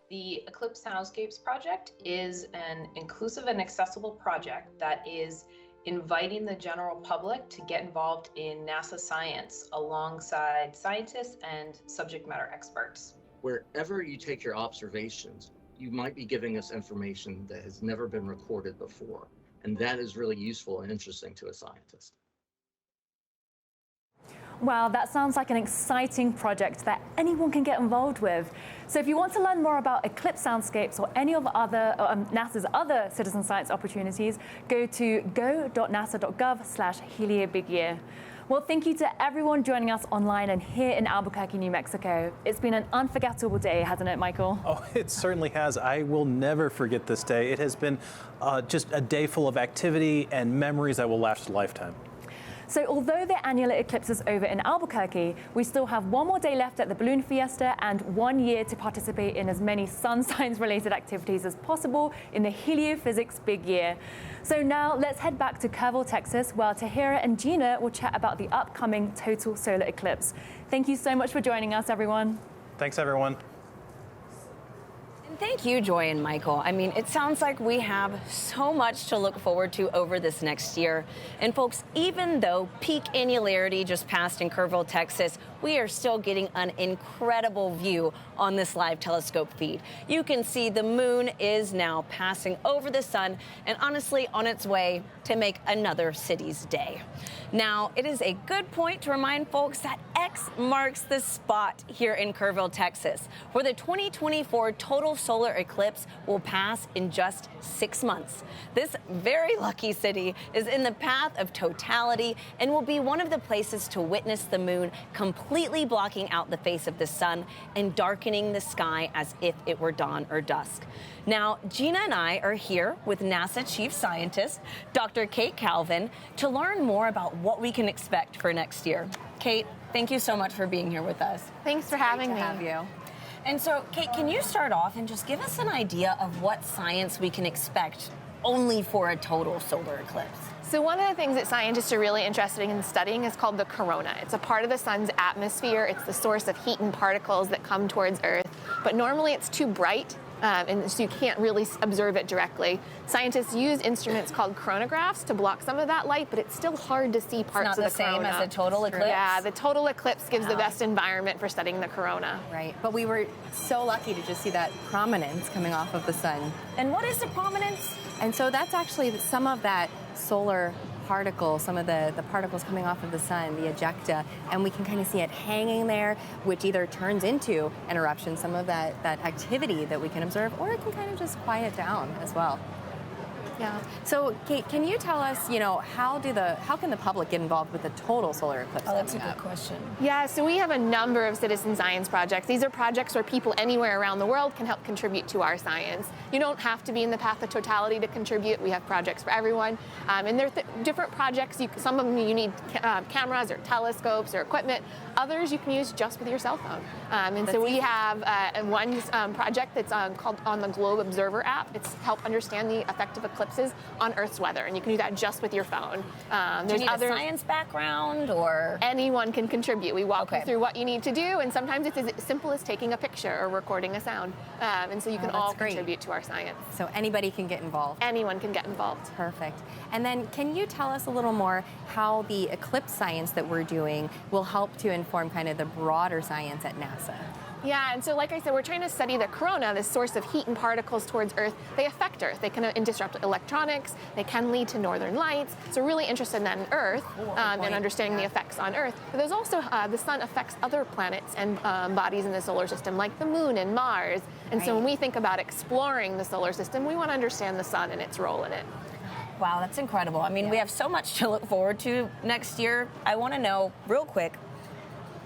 The Eclipse Soundscapes project is an inclusive and accessible project that is inviting the general public to get involved in NASA science alongside scientists and subject matter experts. Wherever you take your observations, you might be giving us information that has never been recorded before. And that is really useful and interesting to a scientist. Wow, that sounds like an exciting project that anyone can get involved with. So if you want to learn more about Eclipse Soundscapes or any of NASA's other citizen science opportunities, go to go.nasa.gov/heliobigyear. Well, thank you to everyone joining us online and here in Albuquerque, New Mexico. It's been an unforgettable day, hasn't it, Michael? Oh, it certainly has. I will never forget this day. It has been just a day full of activity and memories that will last a lifetime. So although the annular eclipse is over in Albuquerque, we still have one more day left at the Balloon Fiesta and 1 year to participate in as many sun science-related activities as possible in the Heliophysics Big Year. So now let's head back to Kerrville, Texas, where Tahira and Gina will chat about the upcoming total solar eclipse. Thank you so much for joining us, everyone. Thanks, everyone. Thank you, Joy and Michael. I mean, it sounds like we have so much to look forward to over this next year. And folks, even though peak annularity just passed in Kerrville, Texas, we are still getting an incredible view on this live telescope feed. You can see the moon is now passing over the sun and honestly on its way to make another city's day. Now, it is a good point to remind folks that X marks the spot here in Kerrville, Texas, where the 2024 total solar eclipse will pass in just 6 months. This very lucky city is in the path of totality and will be one of the places to witness the moon completely blocking out the face of the sun and darkening the sky as if it were dawn or dusk. Now, Gina and I are here with NASA Chief Scientist, Dr. Kate Calvin, to learn more about what we can expect for next year. Kate, thank you so much for being here with us. Thanks for having me. Have you. And so, Kate, can you start off and just give us an idea of what science we can expect only for a total solar eclipse? So one of the things that scientists are really interested in studying is called the corona. It's a part of the sun's atmosphere. It's the source of heat and particles that come towards Earth. But normally it's too bright, and so you can't really observe it directly. Scientists use instruments called coronagraphs to block some of that light, but it's still hard to see parts of the corona. It's not the same as a total eclipse? Yeah, the total eclipse gives the best environment for studying the corona. Right, but we were so lucky to just see that prominence coming off of the sun. And what is the prominence? And so that's actually some of that solar particles, some of the particles coming off of the sun, the ejecta, and we can kind of see it hanging there, which either turns into an eruption, some of that activity that we can observe, or it can kind of just quiet down as well. Yeah. So, Kate, can you tell us, how can the public get involved with the total solar eclipse? Oh, that's a good question. Yeah, so we have a number of citizen science projects. These are projects where people anywhere around the world can help contribute to our science. You don't have to be in the path of totality to contribute. We have projects for everyone. And they're different projects. Some of them you need cameras or telescopes or equipment. Others you can use just with your cell phone. So we have one project that's called on the Globe Observer app. It's to help understand the effect of eclipses on Earth's weather, and you can do that just with your phone. Do you need a science background, or? Anyone can contribute. We walk you through what you need to do, and sometimes it's as simple as taking a picture or recording a sound. And so you can all contribute to our science. So anybody can get involved? Anyone can get involved. Perfect. And then can you tell us a little more how the eclipse science that we're doing will help to inform kind of the broader science at NASA? Yeah, and so like I said, we're trying to study the corona, this source of heat and particles towards Earth. They affect Earth. They can disrupt electronics. They can lead to northern lights. So we're really interested in Earth and understanding the effects on Earth. But there's also the sun affects other planets and bodies in the solar system, like the moon and Mars. And so when we think about exploring the solar system, we want to understand the sun and its role in it. Wow, that's incredible. I mean, we have so much to look forward to next year. I want to know, real quick,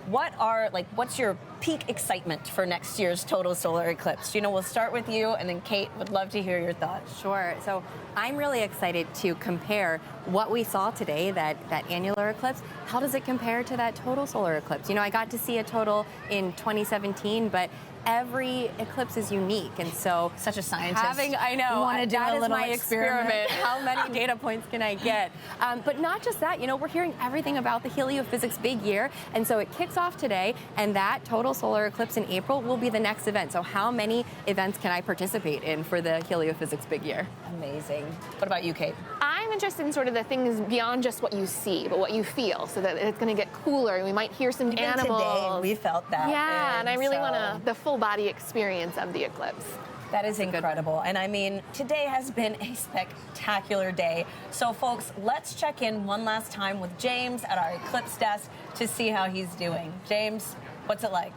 what's your peak excitement for next year's total solar eclipse? We'll start with you, and then Kate would love to hear your thoughts. Sure. So I'm really excited to compare what we saw today, that annular eclipse. How does it compare to that total solar eclipse? I got to see a total in 2017, but every eclipse is unique, and so such a scientist. I know. Want to do that a is little my experiment. How many data points can I get? But not just that. We're hearing everything about the Heliophysics big year, and so it kicks off today, and that total solar eclipse in April will be the next event. So how many events can I participate in for the Heliophysics big year? Amazing. What about you, Kate? I'm interested in sort of the things beyond just what you see, but what you feel, so that it's going to get cooler, and we might hear some animals. Today, we felt that. Yeah, and I really want the full body experience of the eclipse. That is incredible. And I mean, today has been a spectacular day. So folks, let's check in one last time with James at our eclipse desk to see how he's doing. James, what's it like?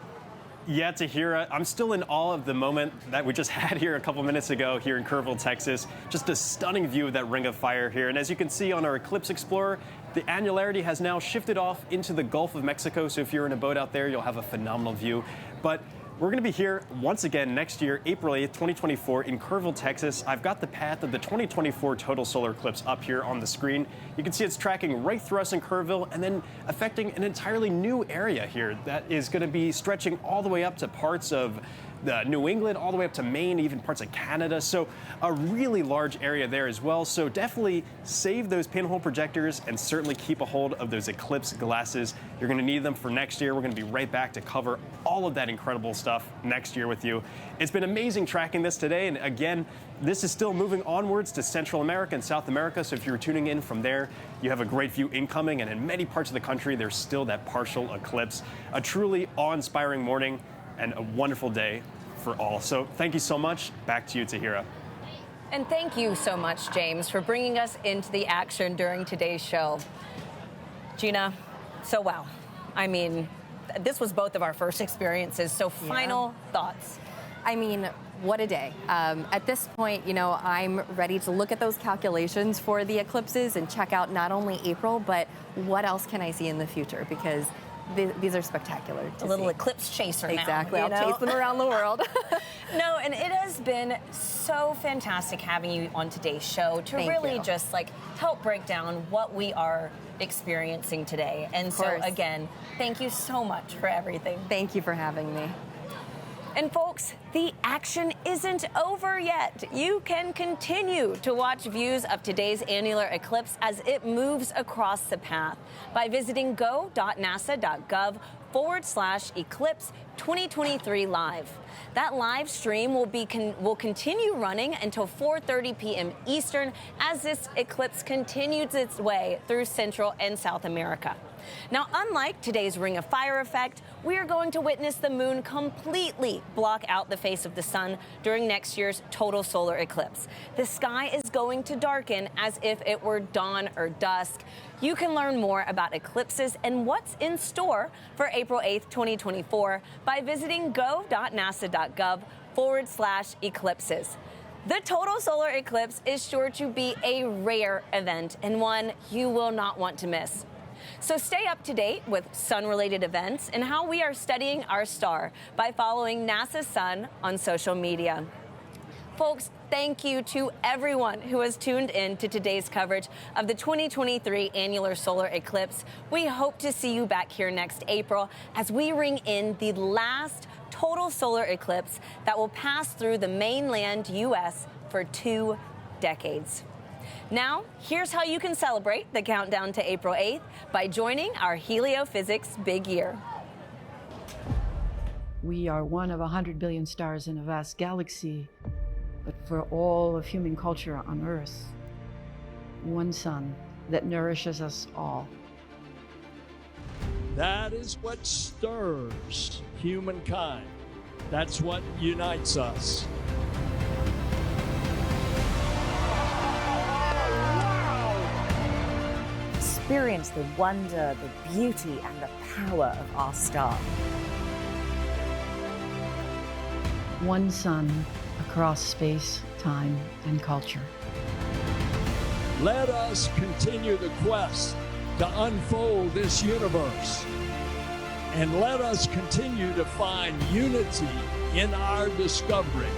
Yeah, Tahira, I'm still in awe of the moment that we just had here a couple minutes ago here in Kerrville, Texas. Just a stunning view of that ring of fire here. And as you can see on our Eclipse Explorer, the annularity has now shifted off into the Gulf of Mexico. So if you're in a boat out there, you'll have a phenomenal view. But we're going to be here once again next year, April 8th, 2024 in Kerrville, Texas. I've got the path of the 2024 total solar eclipse up here on the screen. You can see it's tracking right through us in Kerrville and then affecting an entirely new area here that is going to be stretching all the way up to parts of New England, all the way up to Maine, even parts of Canada. So a really large area there as well. So definitely save those pinhole projectors and certainly keep a hold of those Eclipse glasses. You're going to need them for next year. We're going to be right back to cover all of that incredible stuff next year with you. It's been amazing tracking this today. And again, this is still moving onwards to Central America and South America. So if you're tuning in from there, you have a great view incoming. And in many parts of the country, there's still that partial eclipse. A truly awe-inspiring morning and a wonderful day for all. So thank you so much. Back to you, Tahira. And thank you so much, James, for bringing us into the action during today's show. Gina, so wow. I mean, this was both of our first experiences. So final thoughts. I mean, what a day. At this point, you know, I'm ready to look at those calculations for the eclipses and check out not only April, but what else can I see in the future? Because these are spectacular to A little see. eclipse chaser now. Exactly. you I'll know? chase them around the world. No, and it has been so fantastic having you on today's show to Thank really you. just like help break down what we are experiencing today. And Of so course. again, thank you so much for everything. Thank you for having me. And folks, the action isn't over yet. You can continue to watch views of today's annular eclipse as it moves across the path by visiting go.nasa.gov/eclipse 2023 live. That live stream will continue running until 4:30 p.m. Eastern as this eclipse continues its way through Central and South America. Now, unlike today's Ring of Fire effect, we are going to witness the moon completely block out the face of the sun during next year's total solar eclipse. The sky is going to darken as if it were dawn or dusk. You can learn more about eclipses and what's in store for April 8th, 2024 by visiting go.nasa.gov/eclipses. The total solar eclipse is sure to be a rare event and one you will not want to miss. So stay up to date with sun-related events and how we are studying our star by following NASA Sun on social media. Folks, thank you to everyone who has tuned in to today's coverage of the 2023 annular solar eclipse. We hope to see you back here next April as we ring in the last total solar eclipse that will pass through the mainland U.S. for 2 decades. Now, here's how you can celebrate the countdown to April 8th by joining our Heliophysics Big Year. We are one of 100 billion stars in a vast galaxy, but for all of human culture on Earth, one sun that nourishes us all. That is what stirs humankind. That's what unites us. Experience the wonder, the beauty, and the power of our star. One sun across space, time, and culture. Let us continue the quest to unfold this universe. And let us continue to find unity in our discovery.